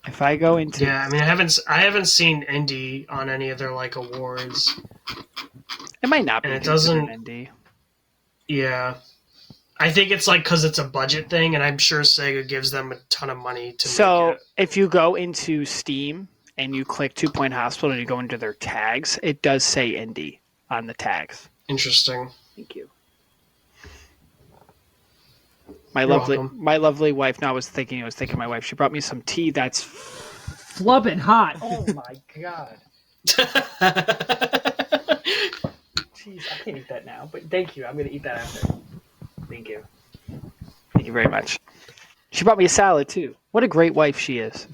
If I go into I mean, I haven't seen indie on any of their like awards. It might not be. And it doesn't. indie. Yeah, I think it's like because it's a budget thing, and I'm sure Sega gives them a ton of money to. So make it. if you go into Steam and you click 2 Point Hospital and you go into their tags, it does say indie on the tags. Interesting. Thank you. My lovely wife. Now I was thinking of my wife. She brought me some tea that's flubbing hot. Oh my god. Jeez, I can't eat that now. But thank you. I'm gonna eat that after. Thank you. Thank you very much. She brought me a salad too. What a great wife she is.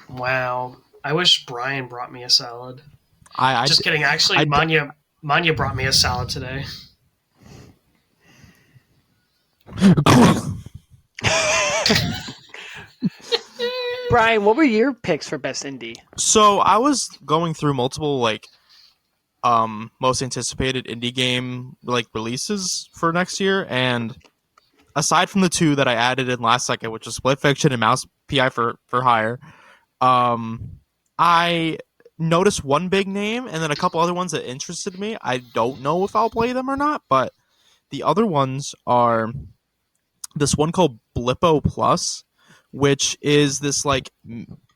Wow. I wish Brian brought me a salad. Just kidding. Actually, Manya brought me a salad today. Brian, what were your picks for best indie? So I was going through multiple most anticipated indie game releases for next year, and aside from the two that I added in last second, which was Split Fiction and Mouse PI for Hire, I noticed one big name and then a couple other ones that interested me. I don't know if I'll play them or not, but the other ones are this one called Blippo Plus, which is this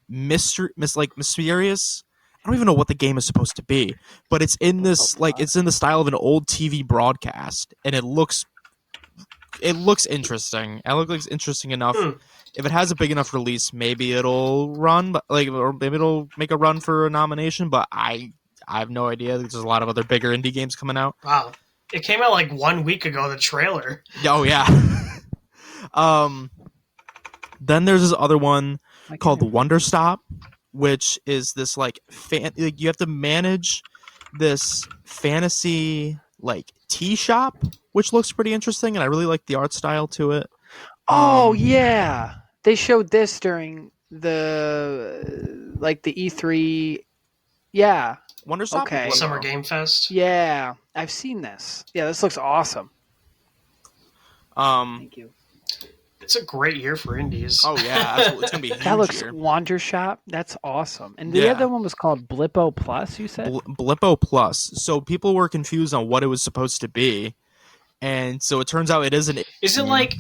mysterious. I don't even know what the game is supposed to be, but it's in this it's in the style of an old TV broadcast, and it looks interesting. It looks interesting enough. If it has a big enough release, maybe it'll run, or maybe it'll make a run for a nomination. But I have no idea. There's a lot of other bigger indie games coming out. Wow, it came out 1 week ago. The trailer. Oh yeah. Then there's this other one called Wonder Stop, which is this you have to manage this fantasy tea shop, which looks pretty interesting, and I really like the art style to it. Oh yeah, they showed this during the the E3. Yeah, Wonder Stop. Okay. Summer Game Fest. Yeah, I've seen this. Yeah, this looks awesome. Thank you. It's a great year for indies. Oh yeah, absolutely. It's gonna be a huge That looks year. Wonder Shop. That's awesome. And the other one was called Blippo Plus. You said Blippo Plus. So people were confused on what it was supposed to be, and so it turns out it isn't. Is it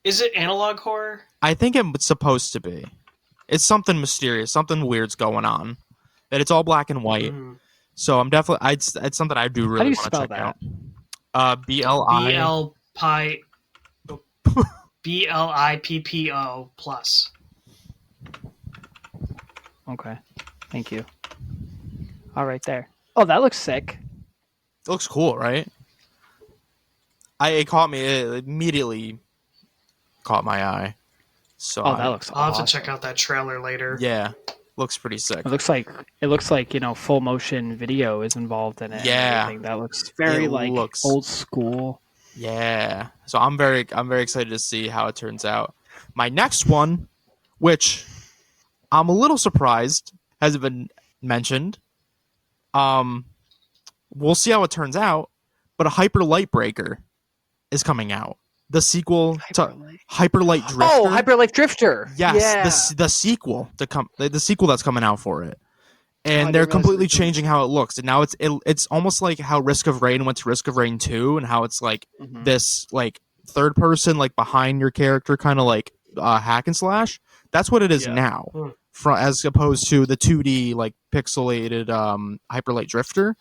Is it analog horror? I think it's supposed to be. It's something mysterious, something weird's going on. That it's all black and white. So I'm definitely it's something I do How do really you want to spell check that? out. BLI. BLIPPO plus. Okay. Thank you. All right there. Oh, that looks sick. It looks cool, right? It caught me. It immediately caught my eye. So Oh, that looks I'll have awesome. to check out that trailer later. yeah, looks pretty sick. It looks like full motion video is involved in it. Yeah. And everything. That looks very looks- old school. Yeah. So I'm very excited to see how it turns out. My next one, which I'm a little surprised hasn't been mentioned. We'll see how it turns out, but a Hyper Light Breaker is coming out. The sequel to Hyper Light Drifter. Oh, Hyper Light Drifter. Yes, Yeah. the sequel the sequel that's coming out for it. And I they're didn't realize completely it was doing changing how it looks. And now it's almost like how Risk of Rain went to Risk of Rain 2 and how it's like this like third person like behind your character kind of like hack and slash. That's what it is now. As opposed to the 2D like pixelated Hyper Light Drifter.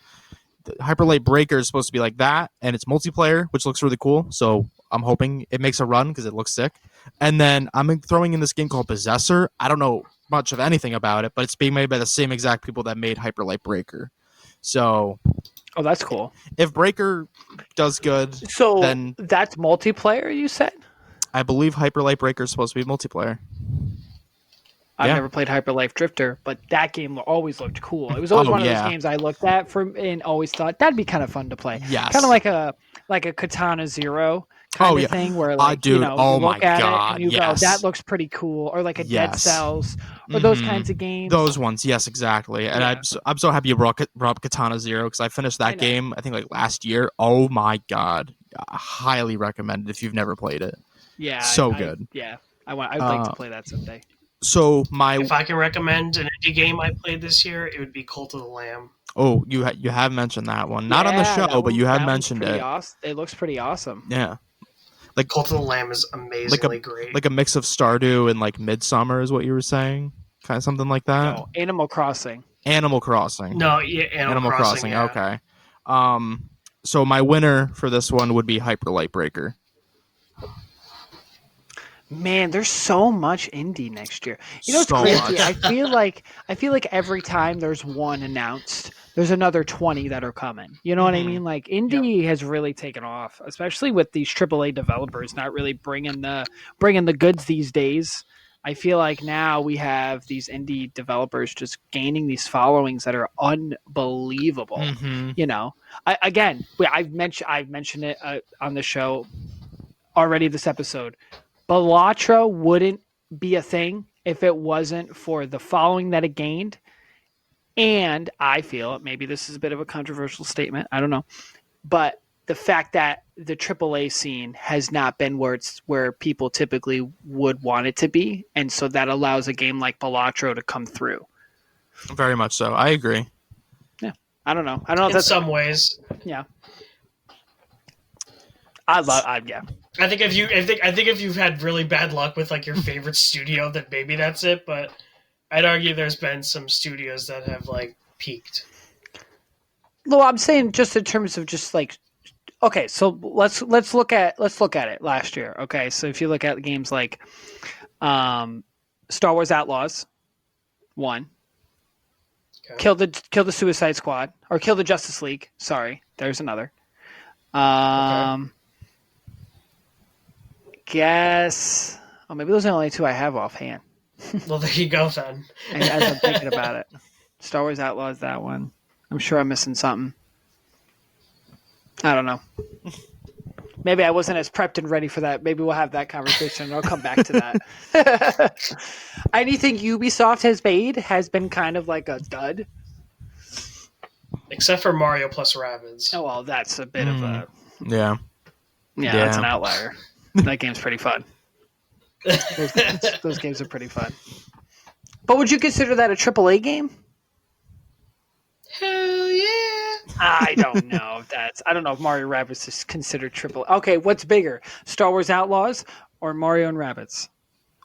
The Hyper Light Breaker is supposed to be like that, and it's multiplayer, which looks really cool. So I'm hoping it makes a run because it looks sick. And then I'm throwing in this game called Possessor. I don't know much of anything about it, but it's being made by the same exact people that made Hyper Light Breaker. So, Oh, that's cool. if Breaker does good, So then that's multiplayer, you said? I believe Hyper Light Breaker is supposed to be multiplayer. I've Yeah. never played Hyper Life Drifter, but that game always looked cool. It was always one of those games I looked at and always thought that'd be kind of fun to play. Yes. Kind of like a Katana Zero kind of thing where like dude, you look at it and you yes. go, that looks pretty cool, or like a Dead Cells or those kinds of games. Those ones, yes, exactly. And I'm so happy you brought Katana Zero because I finished that game I think like last year. Oh my god, I highly recommend it if you've never played it. Yeah, so good. I'd like to play that someday. So if I can recommend an indie game I played this year, it would be Cult of the Lamb. Oh, you have mentioned that one, not on the show, but you have mentioned it. Awesome. It looks pretty awesome. Yeah, like Cult of the Lamb is amazingly great. Like a mix of Stardew and like Midsummer is what you were saying, kind of something like that. No, Animal Crossing. Animal Crossing. No, yeah, Animal Crossing. Yeah. Okay. So my winner for this one would be Hyper Light Breaker. Man, there's so much indie next year. You know, it's So crazy. much. I feel like every time there's one announced, there's another 20 that are coming. You know what I mean? Like indie has really taken off, especially with these AAA developers not really bringing the goods these days. I feel like now we have these indie developers just gaining these followings that are unbelievable. Mm-hmm. You know, I've mentioned it on the show already this episode. Balatro wouldn't be a thing if it wasn't for the following that it gained. And I feel, maybe this is a bit of a controversial statement, I don't know, but the fact that the AAA scene has not been where people typically would want it to be, and so that allows a game like Balatro to come through. Very much so. I agree. Yeah, I don't know if in that's some ways. Yeah. I think if you've had really bad luck with like your favorite studio, then maybe that's it. But I'd argue there's been some studios that have like peaked. Well, I'm saying just in terms of just like, okay, so let's look at it last year. Okay, so if you look at games like Star Wars Outlaws, 1. Okay. Kill the Suicide Squad, or Kill the Justice League. Sorry, there's another. Guess. Oh, maybe those are the only 2 I have offhand. Well, there you go then. As I'm thinking about it, Star Wars Outlaws, that one. I'm sure I'm missing something. I don't know. Maybe I wasn't as prepped and ready for that. Maybe we'll have that conversation and I'll come back to that. Anything Ubisoft has made has been kind of like a dud. Except for Mario plus Rabbids. Oh, well, that's a bit of a... Yeah, that's an outlier. That game's pretty fun. Those games are pretty fun. But would you consider that a AAA game? Hell yeah! I don't know if Mario Rabbids is considered AAA. Okay, what's bigger, Star Wars Outlaws or Mario and Rabbids?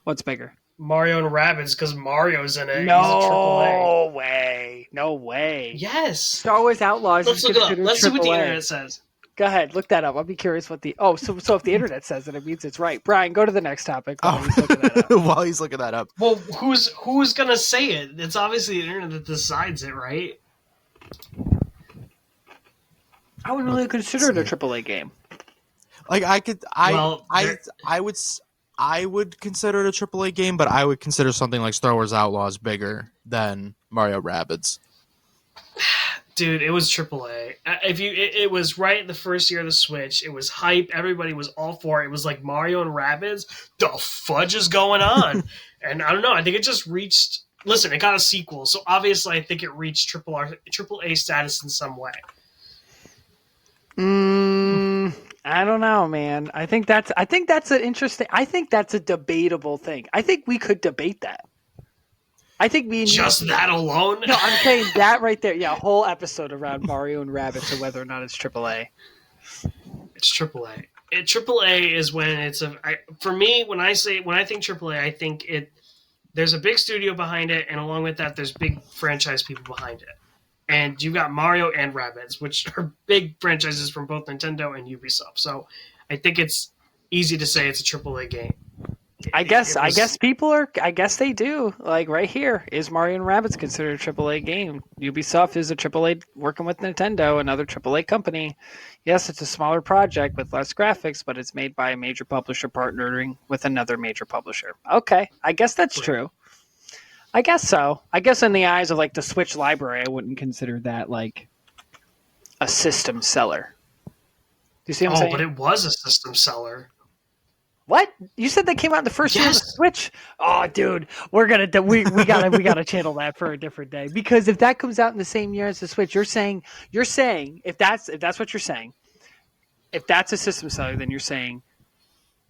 What's bigger? Mario and Rabbids because Mario's in it. He's a AAA. No way. No way. Yes. Star Wars Outlaws Let's is look it up. considered Let's see what the AAA. internet says. Go ahead, look that up. I'll be curious what the so if the internet says it means it's right. Brian, go to the next topic. While he's looking that up. While he's looking that up. Well, who's gonna say it? It's obviously the internet that decides it, right? I wouldn't really consider it a AAA game. Like I would consider it a AAA game, but I would consider something like Star Wars Outlaws bigger than Mario Rabbids. Dude, it was AAA. It was right the first year of the Switch. It was hype. Everybody was all for it. It was like Mario and Rabbids. The fudge is going on? And I don't know. I think it just reached. Listen, it got a sequel, so obviously I think it reached AAA status in some way. I don't know, man. I think that's an interesting. I think that's a debatable thing. I think we could debate that. I think me and just that alone. No, I'm saying that right there. Yeah, a whole episode around Mario and Rabbids and whether or not it's AAA. It's AAA. AAA is when it's for me when I think AAA, I think there's a big studio behind it, and along with that, there's big franchise people behind it. And you got Mario and Rabbids, which are big franchises from both Nintendo and Ubisoft. So I think it's easy to say it's a AAA game. I guess they do. Like right here, is Mario and Rabbids considered a AAA game? Ubisoft is a AAA working with Nintendo, another AAA company. Yes, it's a smaller project with less graphics, but it's made by a major publisher partnering with another major publisher. Okay, I guess that's true. I guess so. I guess in the eyes of like the Switch library, I wouldn't consider that like a system seller. Do you see what I'm saying? Oh, but it was a system seller. What? You said they came out in the first year of the Switch? Oh, dude, we gotta channel that for a different day, because if that comes out in the same year as the Switch, you're saying if that's what you're saying, if that's a system seller, then you're saying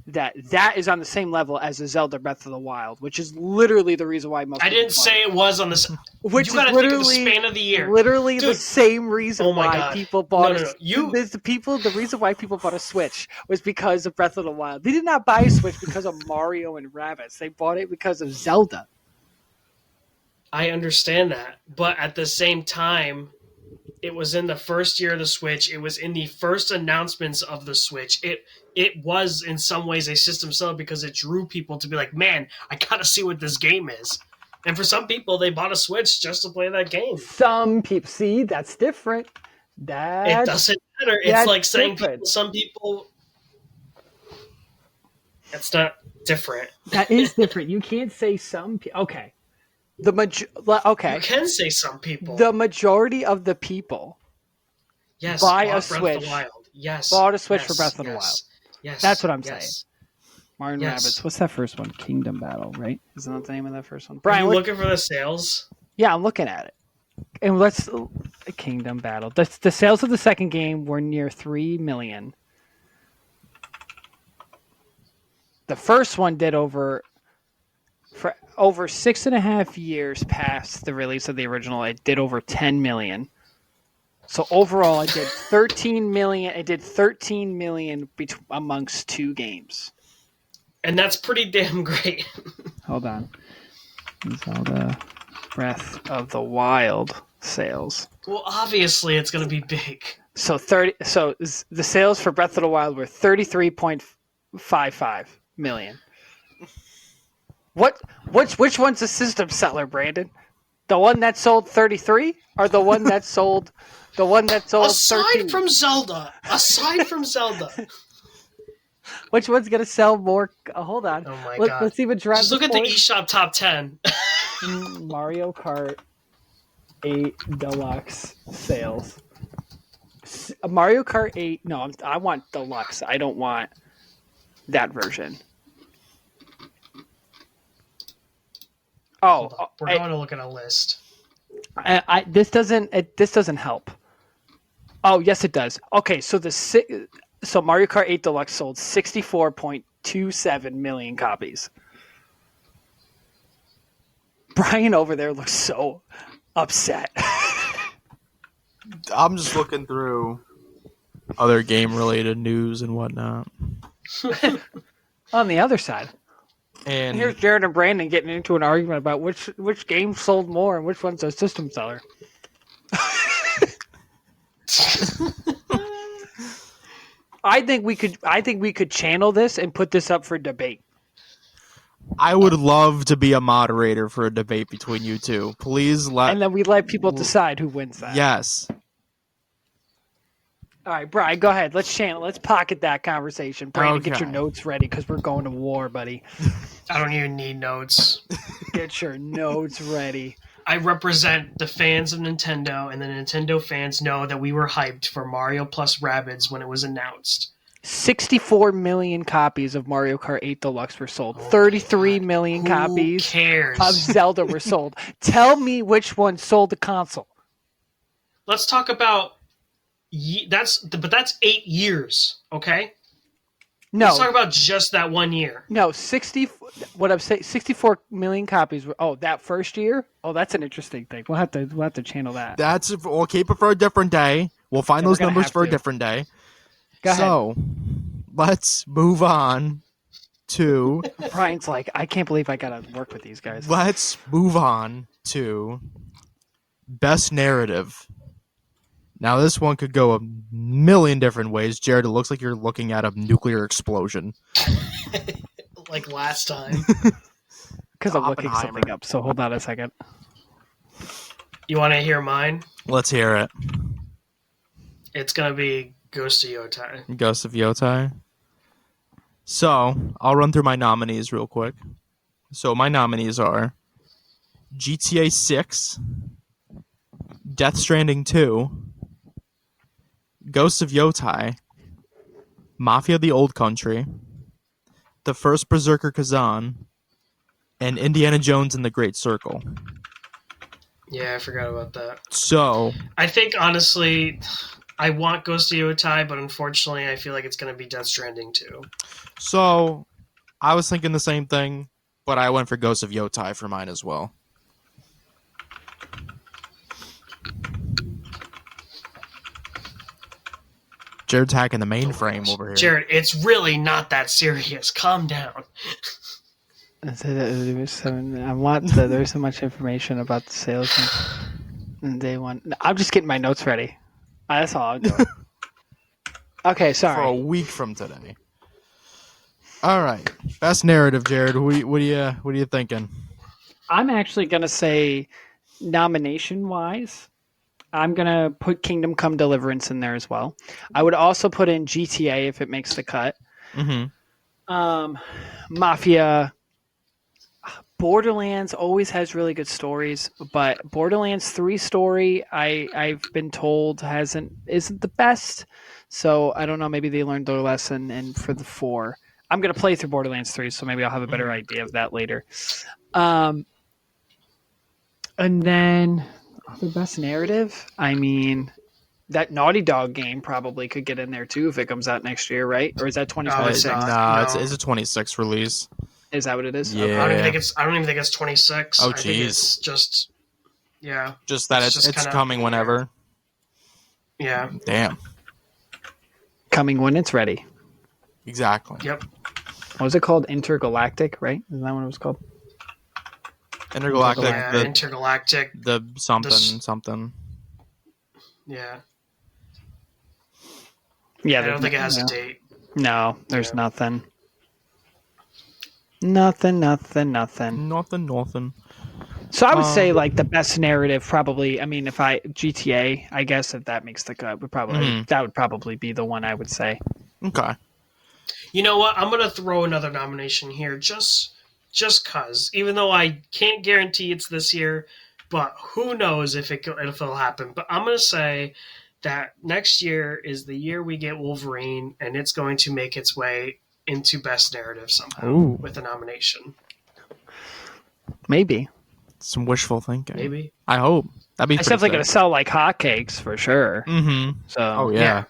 that is on the same level as the Zelda Breath of the Wild, which is literally the reason why most. I didn't say it was on the. Which you gotta think of the span of the year. Literally, Dude. The same reason why people bought. The reason why people bought a Switch was because of Breath of the Wild. They did not buy a Switch because of Mario and Rabbids. They bought it because of Zelda. I understand that, but at the same time, it was in the first year of the Switch. It was in the first announcements of the Switch. It was in some ways a system seller because it drew people to be like, man, I gotta see what this game is. And for some people, they bought a Switch just to play that game. Some people, see, that's different. It doesn't matter. It's like saying some people. That's not different. That is different. You can't say some people. Okay. Okay. You can say some people. The majority of the people buy a Switch. Bought a Switch for Breath of the Wild. Yes. That's what I'm saying. Mario and Rabbids. What's that first one? Kingdom Battle, right? Isn't that the name of that first one? Brian, are you looking for the sales? Yeah, I'm looking at it. And let's Kingdom Battle. The sales of the second game were near 3 million. The first one did over 6.5 years past the release of the original. It did over 10 million. So overall, it did 13 million. It did 13 million amongst two games, and that's pretty damn great. Hold on, Zelda Breath of the Wild sales. Well, obviously, it's going to be big. So the sales for Breath of the Wild were 33.55 million. Which one's a system seller, Brandon? The one that sold 33, or the one that sold? The one that sold aside 13? from Zelda. Which one's gonna sell more? Hold on. Oh my god! Let's see what drives. Just look at the eShop top 10. Mario Kart 8 Deluxe sales. Mario Kart 8. No, I want Deluxe. I don't want that version. Oh, we're going to look at a list. This doesn't help. Oh, yes, it does. Okay, so Mario Kart 8 Deluxe sold 64.27 million copies. Brian over there looks so upset. I'm just looking through other game-related news and whatnot. On the other side. And Here's Jared and Brandon getting into an argument about which game sold more and which one's a system seller. I think we could channel this and put this up for debate. I would love to be a moderator for a debate between you two. Please let. And then we let people decide who wins that. Yes. All right, Brian, go ahead. Let's channel. Let's pocket that conversation. Brandon, get your Okay. notes ready because we're going to war, buddy. I don't even need notes. Get your notes ready. I represent the fans of Nintendo, and the Nintendo fans know that we were hyped for Mario plus Rabbids when it was announced. 64 million copies of Mario Kart 8 Deluxe were sold. 33 million Who copies cares? of Zelda were sold. Tell me which one sold the console. Let's talk about that's 8 years, okay? No, Let's talk about just that 1 year. no, 64 million copies were. Oh, that first year. Oh, that's an interesting thing. We'll have to channel that. We'll keep it for a different day. We'll find Yeah, we're those gonna numbers have for a to. different day. Go ahead. So, let's move on to Brian's like, I can't believe I gotta work with these guys. best narrative. Now, this one could go a million different ways. Jared, it looks like you're looking at a nuclear explosion. Like last time. Because I'm looking Oppenheimer. something up. So hold on a second. You want to hear mine? Let's hear it. It's going to be Ghost of Yotai. Ghost of Yotai. So, I'll run through my nominees real quick. So, my nominees are GTA 6, Death Stranding 2, Ghost of Yotai, Mafia the Old Country, The First Berserker Kazan, and Indiana Jones and the Great Circle. Yeah, I forgot about that. So, I think, honestly, I want Ghost of Yotai, but unfortunately, I feel like it's going to be Death Stranding too. So, I was thinking the same thing, but I went for Ghost of Yotai for mine as well. Jared's hacking the mainframe over here. Jared, it's really not that serious. Calm down. There's so much information about the sales and day one. I'm just getting my notes ready. That's all I'm doing. Okay, For a sorry. week from today. All right, best narrative, Jared. What are you thinking? I'm actually gonna say, nomination wise, I'm gonna put Kingdom Come Deliverance in there as well. I would also put in GTA if it makes the cut. Mm-hmm. Mafia. Borderlands always has really good stories, but Borderlands 3 story I've been told isn't the best. So I don't know, maybe they learned their lesson, and for the 4. I'm gonna play through Borderlands 3, so maybe I'll have a better idea of that later. And then the best narrative, I mean, that Naughty Dog game probably could get in there too if it comes out next year, right? Or is that 2026? it's not. Nah, No. it's a 26 release. Is that what it is? Yeah. Okay. I don't even think it's 26. Oh, I think jeez. it's just, yeah, Just that It's it's just kinda coming whenever. yeah, Damn. Coming when it's ready. Exactly. yep. What was it called? Intergalactic, right? Isn't that what it was called? Intergalactic. Yeah, The Intergalactic. something This- something. Yeah, Yeah, I don't think it has a date. No, there's Yeah. nothing. Nothing. Nothing. So I would say like the best narrative probably. I mean, if GTA, I guess if that makes the cut, that would probably be the one I would say. Okay. You know what? I'm gonna throw another nomination here, just cause. Even though I can't guarantee it's this year, but who knows if it'll happen. But I'm gonna say that next year is the year we get Wolverine, and it's going to make its way into best narrative somehow Ooh. with a nomination. Maybe. Some wishful thinking. Maybe. I hope. That'd be It's pretty definitely sick. going to sell like hotcakes for sure. Mm-hmm. So Oh, yeah. Yeah.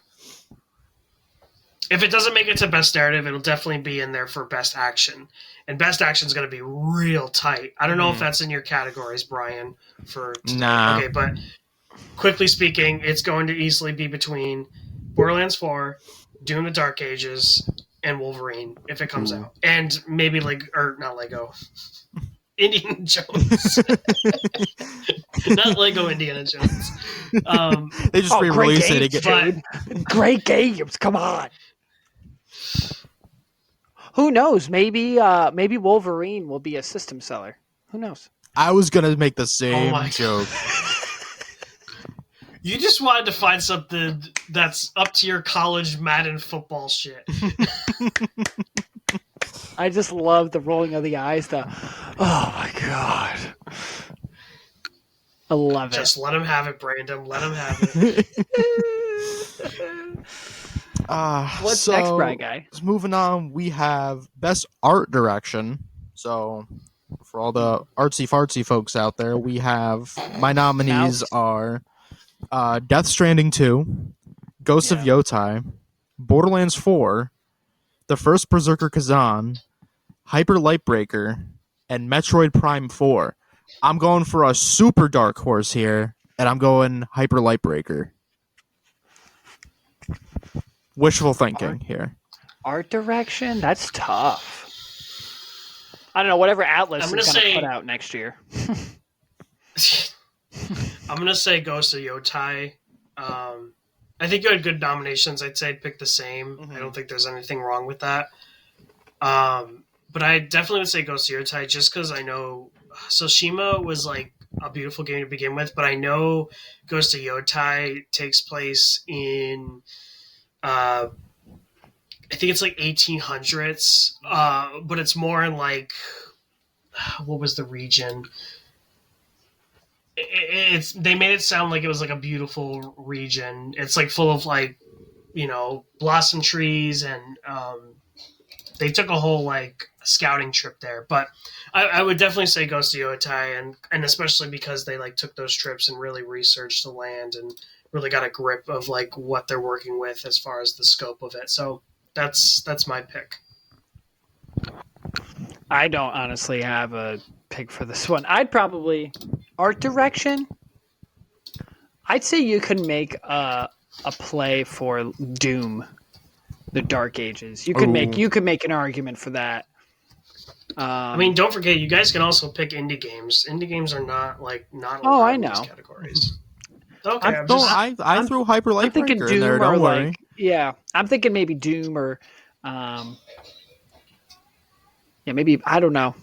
If it doesn't make it to best narrative, it'll definitely be in there for best action. And best action is going to be real tight. I don't know if that's in your categories, Brian. For today. Nah. Okay, but quickly speaking, it's going to easily be between Borderlands 4, Doom: The Dark Ages, and Wolverine if it comes out, and maybe not Lego, Indiana Jones, not Lego Indiana Jones. They just re-release it again. Great games, come on. Who knows? Maybe Wolverine will be a system seller. Who knows? I was gonna make the same joke. You just wanted to find something that's up to your college Madden football shit. I just love the rolling of the eyes. Oh my god, I love it. Just let him have it, Brandon. Let him have it. What's next, Brad guy? Moving on, we have best art direction. So, for all the artsy fartsy folks out there, we have my nominees are Death Stranding 2, Ghost of Yotai, Borderlands 4, the first Berserker Kazan, Hyper Lightbreaker, and Metroid Prime 4. I'm going for a super dark horse here, and I'm going Hyper Lightbreaker. Wishful thinking here. Art direction? That's tough. I don't know, whatever Atlas is going to put out next year. I'm going to say Ghost of Yotai. I think you had good nominations. I'd say I'd pick the same. Mm-hmm. I don't think there's anything wrong with that. But I definitely would say Ghost of Yotai just because I know Tsushima was like a beautiful game to begin with, but I know Ghost of Yotai takes place in I think it's like 1800s, but it's more in like what was the region? They made it sound like it was like a beautiful region. It's like full of like, you know, blossom trees, and they took a whole like scouting trip there. But I would definitely say Ghost of Yotai, and especially because they like took those trips and really researched the land and really got a grip of like what they're working with as far as the scope of it. So that's my pick. I don't honestly have a pick for this one. I'd probably art direction. I'd say you could make a play for Doom, the Dark Ages. You could make an argument for that. I mean, don't forget, you guys can also pick indie games. Indie games are not I know. These categories. Okay, I threw Hyper Lightbreaker in there. Don't worry. Like, yeah, I'm thinking maybe Doom or, maybe I don't know.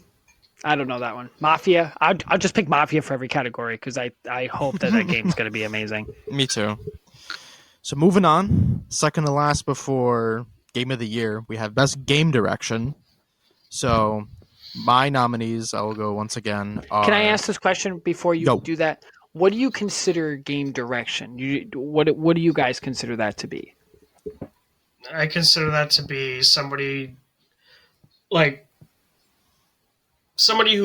I don't know that one. Mafia. I'll just pick Mafia for every category because I hope that game's going to be amazing. Me too. So moving on, second to last before Game of the Year, we have Best Game Direction. So my nominees, I will go once again. Can I ask this question before you do that? What do you consider game direction? What do you guys consider that to be? I consider that to be somebody who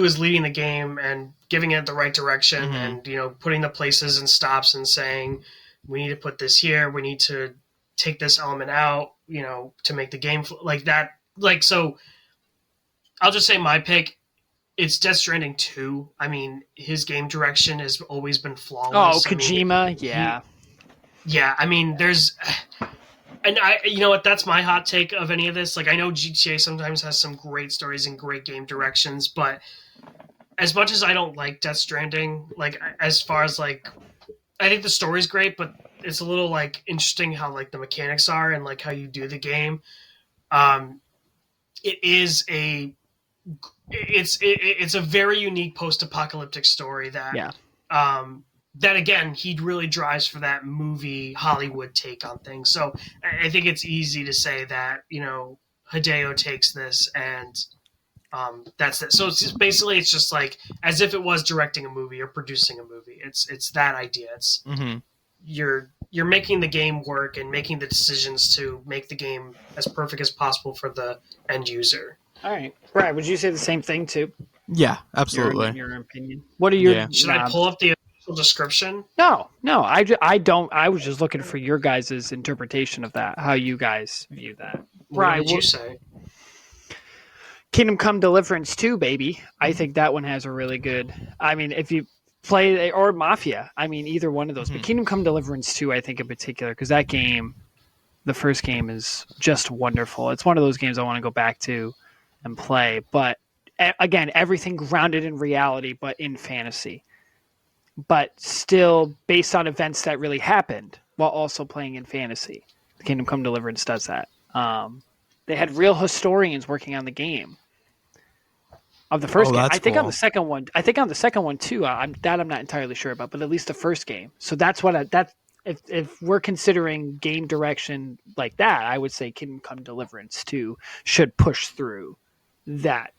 is leading the game and giving it the right direction, mm-hmm. and, you know, putting the places and stops and saying, we need to put this here, we need to take this element out, you know, to make the game like that. Like, so I'll just say my pick. It's Death Stranding 2. I mean, his game direction has always been flawless. Oh, Kojima, yeah. I mean, and you know what? That's my hot take of any of this. Like, I know GTA sometimes has some great stories and great game directions, but as much as I don't like Death Stranding, like, as far as like, I think the story's great, but it's a little like interesting how like the mechanics are and like how you do the game. It's a very unique post-apocalyptic story that that again he really drives for that movie Hollywood take on things. So I think it's easy to say that, you know, Hideo takes this and that's it. So it's just like as if it was directing a movie or producing a movie. It's that idea. It's mm-hmm. you're making the game work and making the decisions to make the game as perfect as possible for the end user. All right, Brad, would you say the same thing too? Yeah, absolutely. Your opinion. What are your? Yeah. Should I pull up the official description? No. I don't. I was just looking for your guys' interpretation of that. How you guys view that? What did you say? Kingdom Come Deliverance 2, baby. I think that one has a really good. I mean, if you play or Mafia, I mean, either one of those. Mm-hmm. But Kingdom Come Deliverance 2, I think in particular, because that game The first game is just wonderful. It's one of those games I want to go back to and play. But again, everything grounded in reality, but in fantasy. But still based on events that really happened while also playing in fantasy. The Kingdom Come Deliverance does that. They had real historians working on the game of the first game. I think on the second one. I think on the second one too. I'm not entirely sure about, but at least the first game. So that's what if we're considering game direction like that, I would say Kingdom Come Deliverance 2 should push through that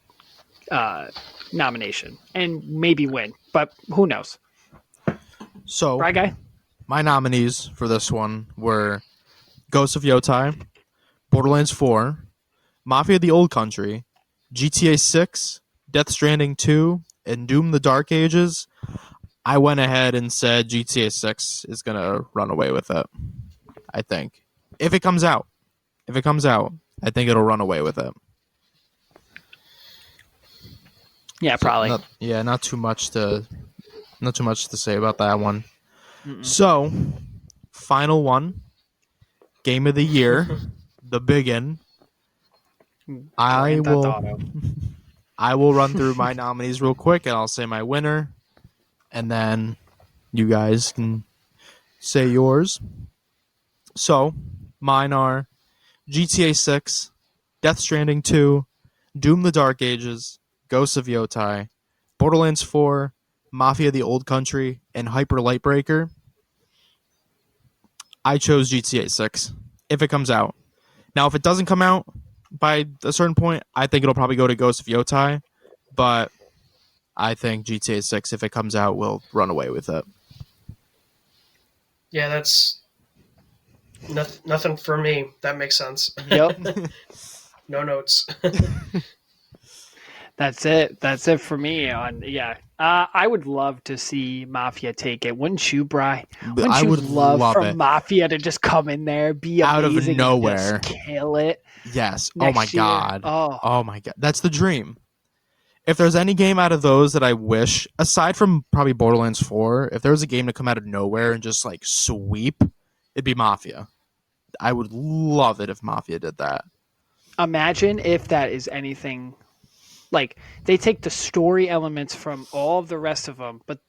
nomination and maybe win, but who knows? So, right, guy? My nominees for this one were Ghost of Yotai, Borderlands 4, Mafia: The Old Country, GTA 6, Death Stranding 2, and Doom: The Dark Ages. I went ahead and said GTA 6 is going to run away with it, I think. If it comes out. I think it'll run away with it. Yeah, probably. Not too much to say about that one. Mm-mm. So, final one, Game of the Year, the Biggin. I will run through my nominees real quick, and I'll say my winner, and then you guys can say yours. So, mine are GTA 6, Death Stranding 2, Doom: The Dark Ages, Ghosts of Yotai, Borderlands 4, Mafia: The Old Country, and Hyper Lightbreaker. I chose GTA 6 if it comes out. Now, if it doesn't come out by a certain point, I think it'll probably go to Ghosts of Yotai, but I think GTA 6, if it comes out, will run away with it. Yeah, that's nothing for me. That makes sense. Yep. No notes. That's it for me. I would love to see Mafia take it. Wouldn't you, Bri? I would love for it. Mafia to just come in there, be out amazing, of nowhere, and just kill it. Yes. Oh my god. Oh. Oh my god. That's the dream. If there's any game out of those that I wish, aside from probably Borderlands 4, if there was a game to come out of nowhere and just like sweep, it'd be Mafia. I would love it if Mafia did that. Imagine if that is anything. Like, they take the story elements from all of the rest of them, but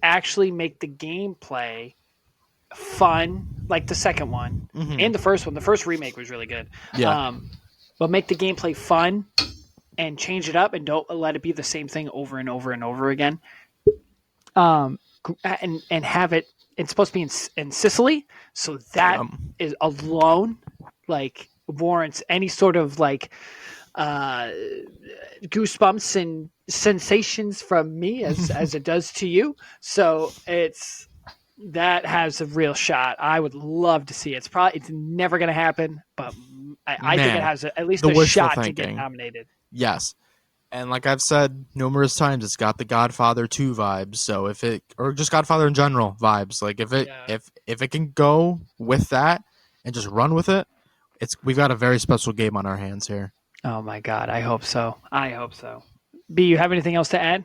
actually make the gameplay fun, like the second one and the first one. The first remake was really good. Yeah. But make the gameplay fun and change it up and don't let it be the same thing over and over and over again. And have it. It's supposed to be in Sicily, so that is alone like warrants any sort of like. Goosebumps and sensations from me as it does to you. So that has a real shot. I would love to see it. It's never going to happen, but I think it has at least a shot to get nominated. Yes. And like I've said numerous times, it's got the Godfather 2 vibes. So or just Godfather in general vibes. Like if it can go with that and just run with it, we've got a very special game on our hands here. Oh my God, I hope so. B, you have anything else to add?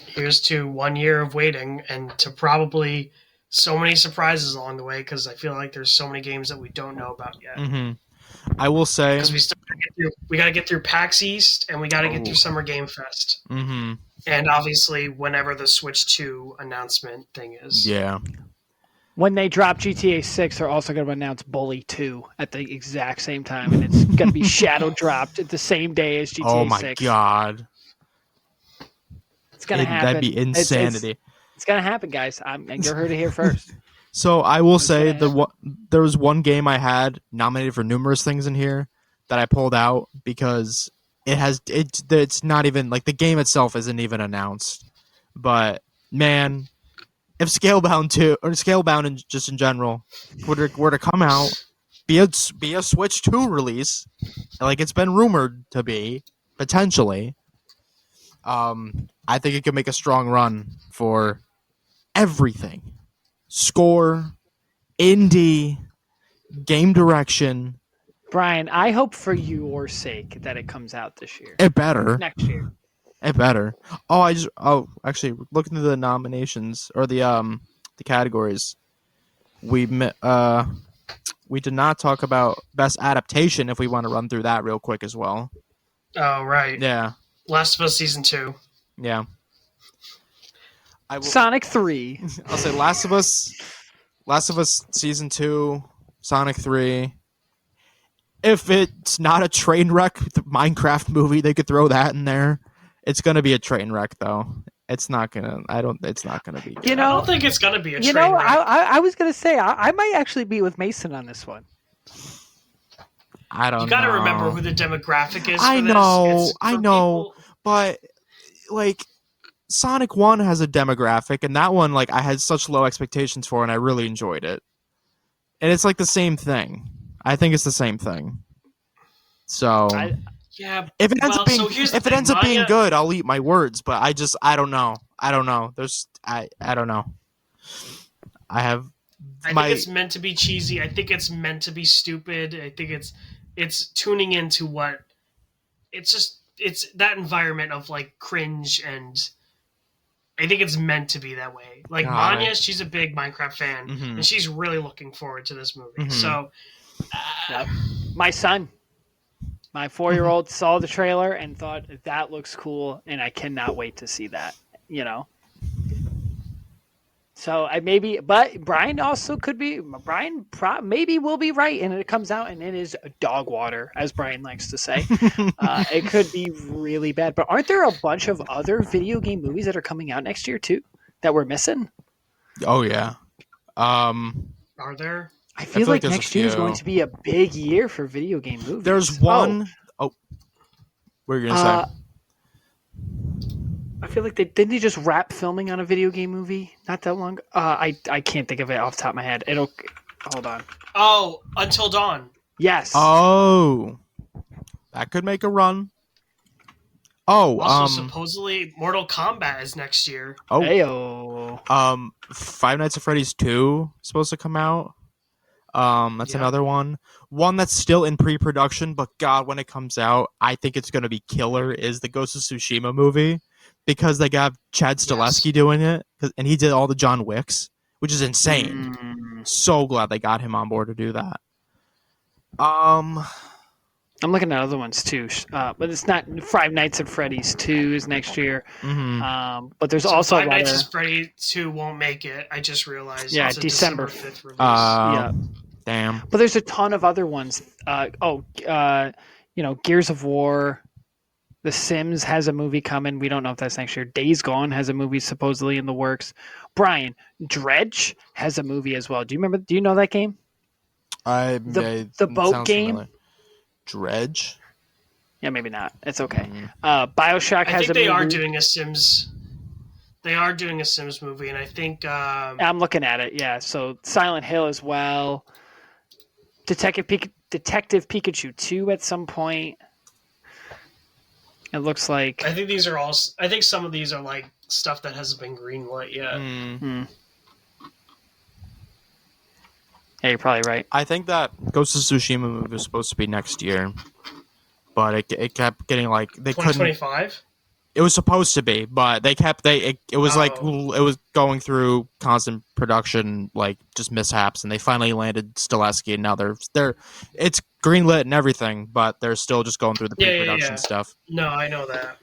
Here's to 1 year of waiting and to probably so many surprises along the way, because I feel like there's so many games that we don't know about yet. Mm-hmm. I will say, because we got to get through PAX East and we got to get through Summer Game Fest, and obviously whenever the Switch 2 announcement thing is. Yeah. When they drop GTA 6, they're also going to announce Bully 2 at the exact same time, and it's going to be shadow dropped at the same day as GTA 6. Oh my God. It's going to happen. That'd be insanity. It's going to happen, guys. You heard it here first. So I will say there was one game I had nominated for numerous things in here that I pulled out because it's not even, like, the game itself isn't even announced. But, man... If Scalebound 2 or Scalebound just in general were to come out, be a Switch 2 release, like it's been rumored to be potentially, I think it could make a strong run for everything: score, indie, game direction. Brian, I hope for your sake that it comes out this year. It better next year. It better. Actually, looking at the nominations or the categories, We did not talk about best adaptation. If we want to run through that real quick as well. Oh, right. Yeah. Last of Us Season 2. Yeah. Sonic 3. I'll say Last of Us Season 2, Sonic 3. If it's not a train wreck, the Minecraft movie, they could throw that in there. It's gonna be a train wreck, though. It's not gonna. It's not gonna be good. I don't think it's gonna be a train wreck. I was gonna say I might actually be with Mason on this one. I don't know. You gotta remember who the demographic is. I know, but like Sonic 1 has a demographic, and that one, like, I had such low expectations for, and I really enjoyed it. And it's like the same thing. I think it's the same thing. So if it ends up being good, I'll eat my words. But I don't know. I don't know. I don't know. I think it's meant to be cheesy. I think it's meant to be stupid. I think it's tuning into what it's that environment of like cringe, and I think it's meant to be that way. Like Manya, she's a big Minecraft fan, and she's really looking forward to this movie. So, my son, my 4-year-old, saw the trailer and thought that looks cool, and I cannot wait to see that. You know. So but Brian also could be. Brian maybe will be right, and it comes out and it is dog water, as Brian likes to say. It could be really bad. But aren't there a bunch of other video game movies that are coming out next year too that we're missing? Oh yeah. Are there? I feel like next year is going to be a big year for video game movies. There's one. What were you gonna say? I feel like didn't they just wrap filming on a video game movie not that long? I can't think of it off the top of my head. Hold on. Oh, Until Dawn. Yes. Oh, that could make a run. Oh, also supposedly Mortal Kombat is next year. Oh, Ayo. Five Nights at Freddy's 2 is supposed to come out. That's another one. One that's still in pre-production, but God, when it comes out, I think it's going to be killer. Is the Ghost of Tsushima movie, because they got Chad Stahelski doing it, and he did all the John Wicks, which is insane. So glad they got him on board to do that. I'm looking at other ones too, but it's not. Five Nights at Freddy's 2 is next year. But there's also Five Nights at Freddy's 2 won't make it. I just realized. Yeah, it's a December 5th release. Yeah. Damn. But there's a ton of other ones. Gears of War. The Sims has a movie coming. We don't know if that's next year. Days Gone has a movie supposedly in the works. Brian, Dredge has a movie as well. Do you know that game? The boat game? Familiar. Dredge? Yeah, maybe not. It's okay. BioShock has a movie. I think they are doing a Sims. They are doing a Sims movie, and I think... I'm looking at it, yeah. So Silent Hill as well. Detective Pikachu 2 at some point. It looks like... I think some of these are like stuff that hasn't been greenlit yet. Yeah, you're probably right. I think that Ghost of Tsushima movie was supposed to be next year, but it kept getting like they 2025. It was supposed to be, but it was going through constant production, like just mishaps, and they finally landed Stileski, and now it's greenlit and everything, but they're still just going through the pre-production stuff. No, I know that.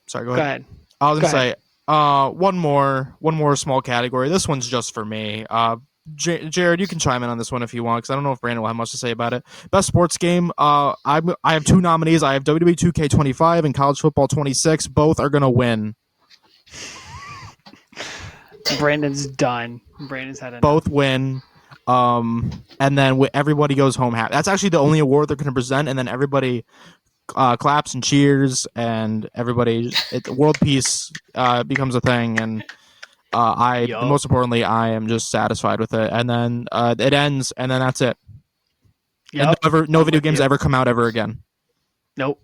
Sorry, go ahead. Go ahead. I was gonna say one more small category. This one's just for me. Jared, you can chime in on this one if you want, because I don't know if Brandon will have much to say about it. Best sports game. I have two nominees. I have WWE 2K25 and College Football 26. Both are gonna win. Brandon's done. Brandon's had enough. Both win. And then everybody goes home happy. That's actually the only award they're gonna present, and then everybody claps and cheers, and world peace becomes a thing, and. Most importantly, I am just satisfied with it, and then it ends, and then that's it. Yep. And no video games ever come out ever again. Nope.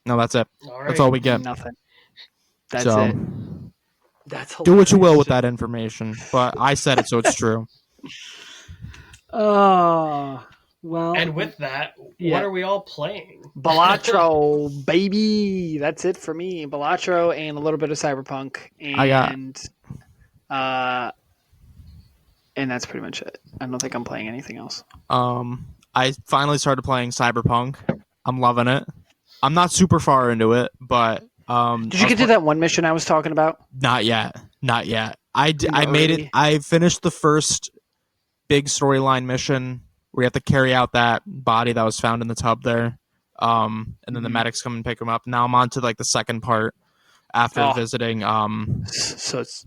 No, that's it. All right. That's all we get. Nothing. That's it. That's hilarious. Do what you will with that information, but I said it, so it's true. Well. And with that, what are we all playing? Balatro, baby. That's it for me. Balatro and a little bit of Cyberpunk, and and that's pretty much it. I don't think I'm playing anything else. I finally started playing Cyberpunk. I'm loving it. I'm not super far into it, but Did you get to that one mission I was talking about? Not yet. I made it. Already? I finished the first big storyline mission where you have to carry out that body that was found in the tub there. And then the medics come and pick him up. Now I'm on to like the second part after visiting. So it's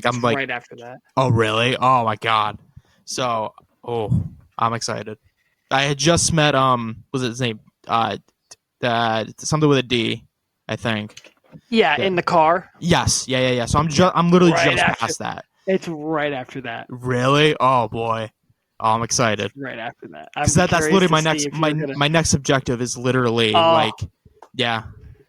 I'm like right after that. Oh really? Oh my god. So I'm excited. I had just met was it his name? Something with a D, I think. Yeah, in the car. Yes. Yeah. So I'm literally Right just after- past that. It's right after that. Really? Oh boy. Oh, I'm excited. Right after that. Because that's literally my next objective is literally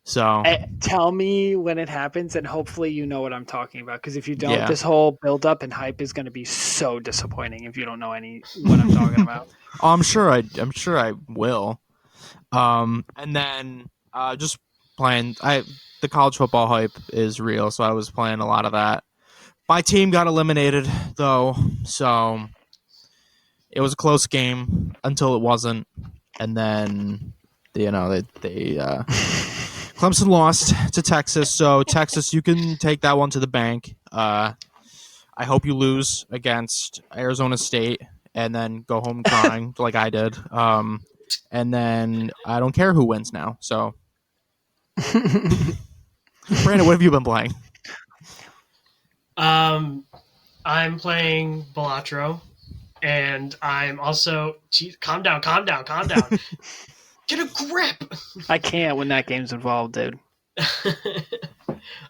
So tell me when it happens, and hopefully you know what I'm talking about. Because if you don't, this whole build up and hype is going to be so disappointing if you don't know what I'm talking about. Oh, I'm sure I will. And then just playing. The college football hype is real, so I was playing a lot of that. My team got eliminated though, so it was a close game until it wasn't, and then they Clemson lost to Texas, so Texas, you can take that one to the bank. I hope you lose against Arizona State and then go home crying like I did. And then I don't care who wins now. So, Brandon, what have you been playing? I'm playing Balatro, and I'm also... calm down. Get a grip! I can't when that game's involved, dude.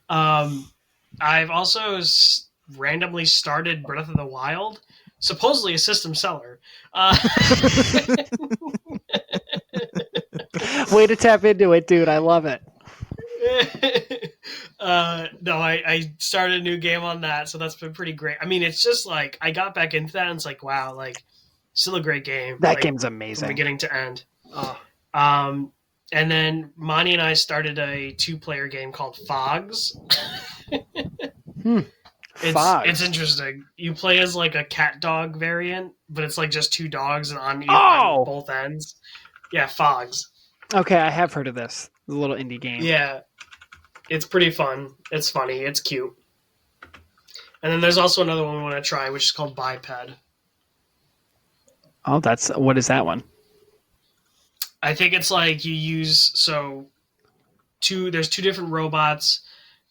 I've also randomly started Breath of the Wild, supposedly a system seller. Way to tap into it, dude. I love it. No, I started a new game on that, so that's been pretty great. I mean, it's just like I got back into that, and it's like, wow, like still a great game. That like, game's amazing, from beginning to end. And then Monty and I started a 2-player game called Fogs. It's interesting. You play as like a cat dog variant, but it's like just 2 dogs and on both ends. Yeah, Fogs. Okay, I have heard of this. The little indie game. Yeah. It's pretty fun. It's funny. It's cute. And then there's also another one we want to try, which is called Biped. Oh, what is that one? I think it's like you use there's 2 different robots,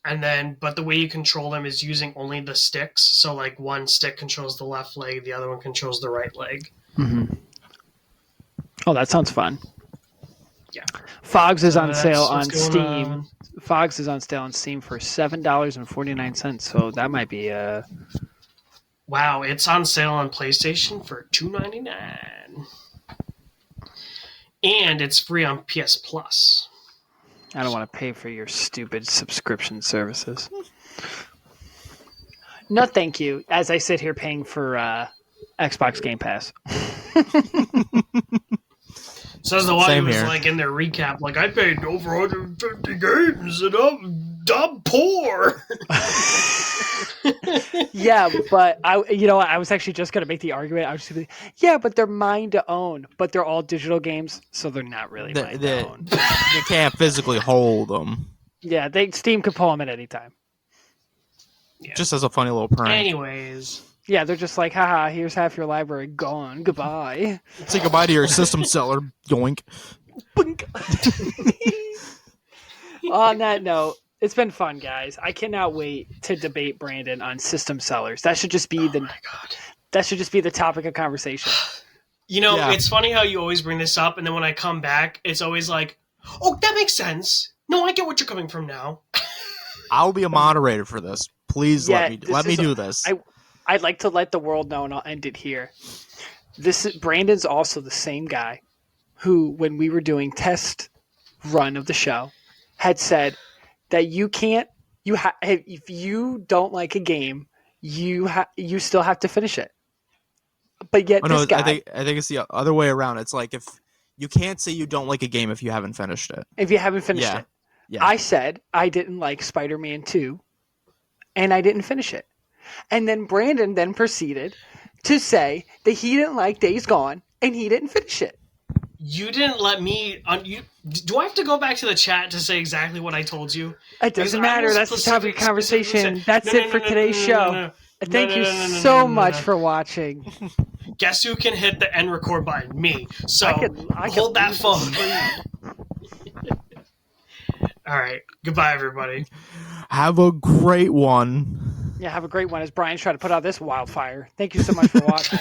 but the way you control them is using only the sticks. So like one stick controls the left leg, the other one controls the right leg. Mm-hmm. Oh, that sounds fun. Yeah. Fogs is on sale on Steam. On. Fogs is on sale on Steam for $7.49. So that might be Wow, it's on sale on PlayStation for $2.99. And it's free on PS Plus. I don't want to pay for your stupid subscription services. No, thank you. As I sit here paying for Xbox Game Pass. Says the one who was like in their recap, like, I paid over 150 games and I'm poor. Yeah, but I was actually just gonna make the argument. I was just gonna be, yeah, but they're mine to own, but they're all digital games, so they're not really mine to own. You can't physically hold them. Yeah, Steam could pull them at any time. Yeah. Just as a funny little prank. Anyways. Yeah, they're just like, haha, here's half your library gone. Goodbye. Say goodbye to your system seller. Yoink. On that note, it's been fun, guys. I cannot wait to debate Brandon on system sellers. That should just be that should just be the topic of conversation. It's funny how you always bring this up, and then when I come back, it's always like, oh, that makes sense. No, I get what you're coming from now. I'll be a moderator for this. Please let me do this. I'd like to let the world know, and I'll end it here. Brandon's also the same guy who, when we were doing test run of the show, had said that you can't. If you don't like a game, you still have to finish it. But yet, this guy. I think it's the other way around. It's like if you can't say you don't like a game if you haven't finished it. If you haven't finished it. Yeah. I said I didn't like Spider-Man 2, and I didn't finish it. And then Brandon then proceeded to say that he didn't like Days Gone and he didn't finish it. You didn't let me. Do I have to go back to the chat to say exactly what I told you? It doesn't matter. That's the topic of conversation. That's it for today's show. Thank you so much for watching. Guess who can hit the end record button? Me. So I hold could that phone. All right. Goodbye, everybody. Have a great one. Yeah, have a great one as Brian's trying to put out this wildfire. Thank you so much for watching.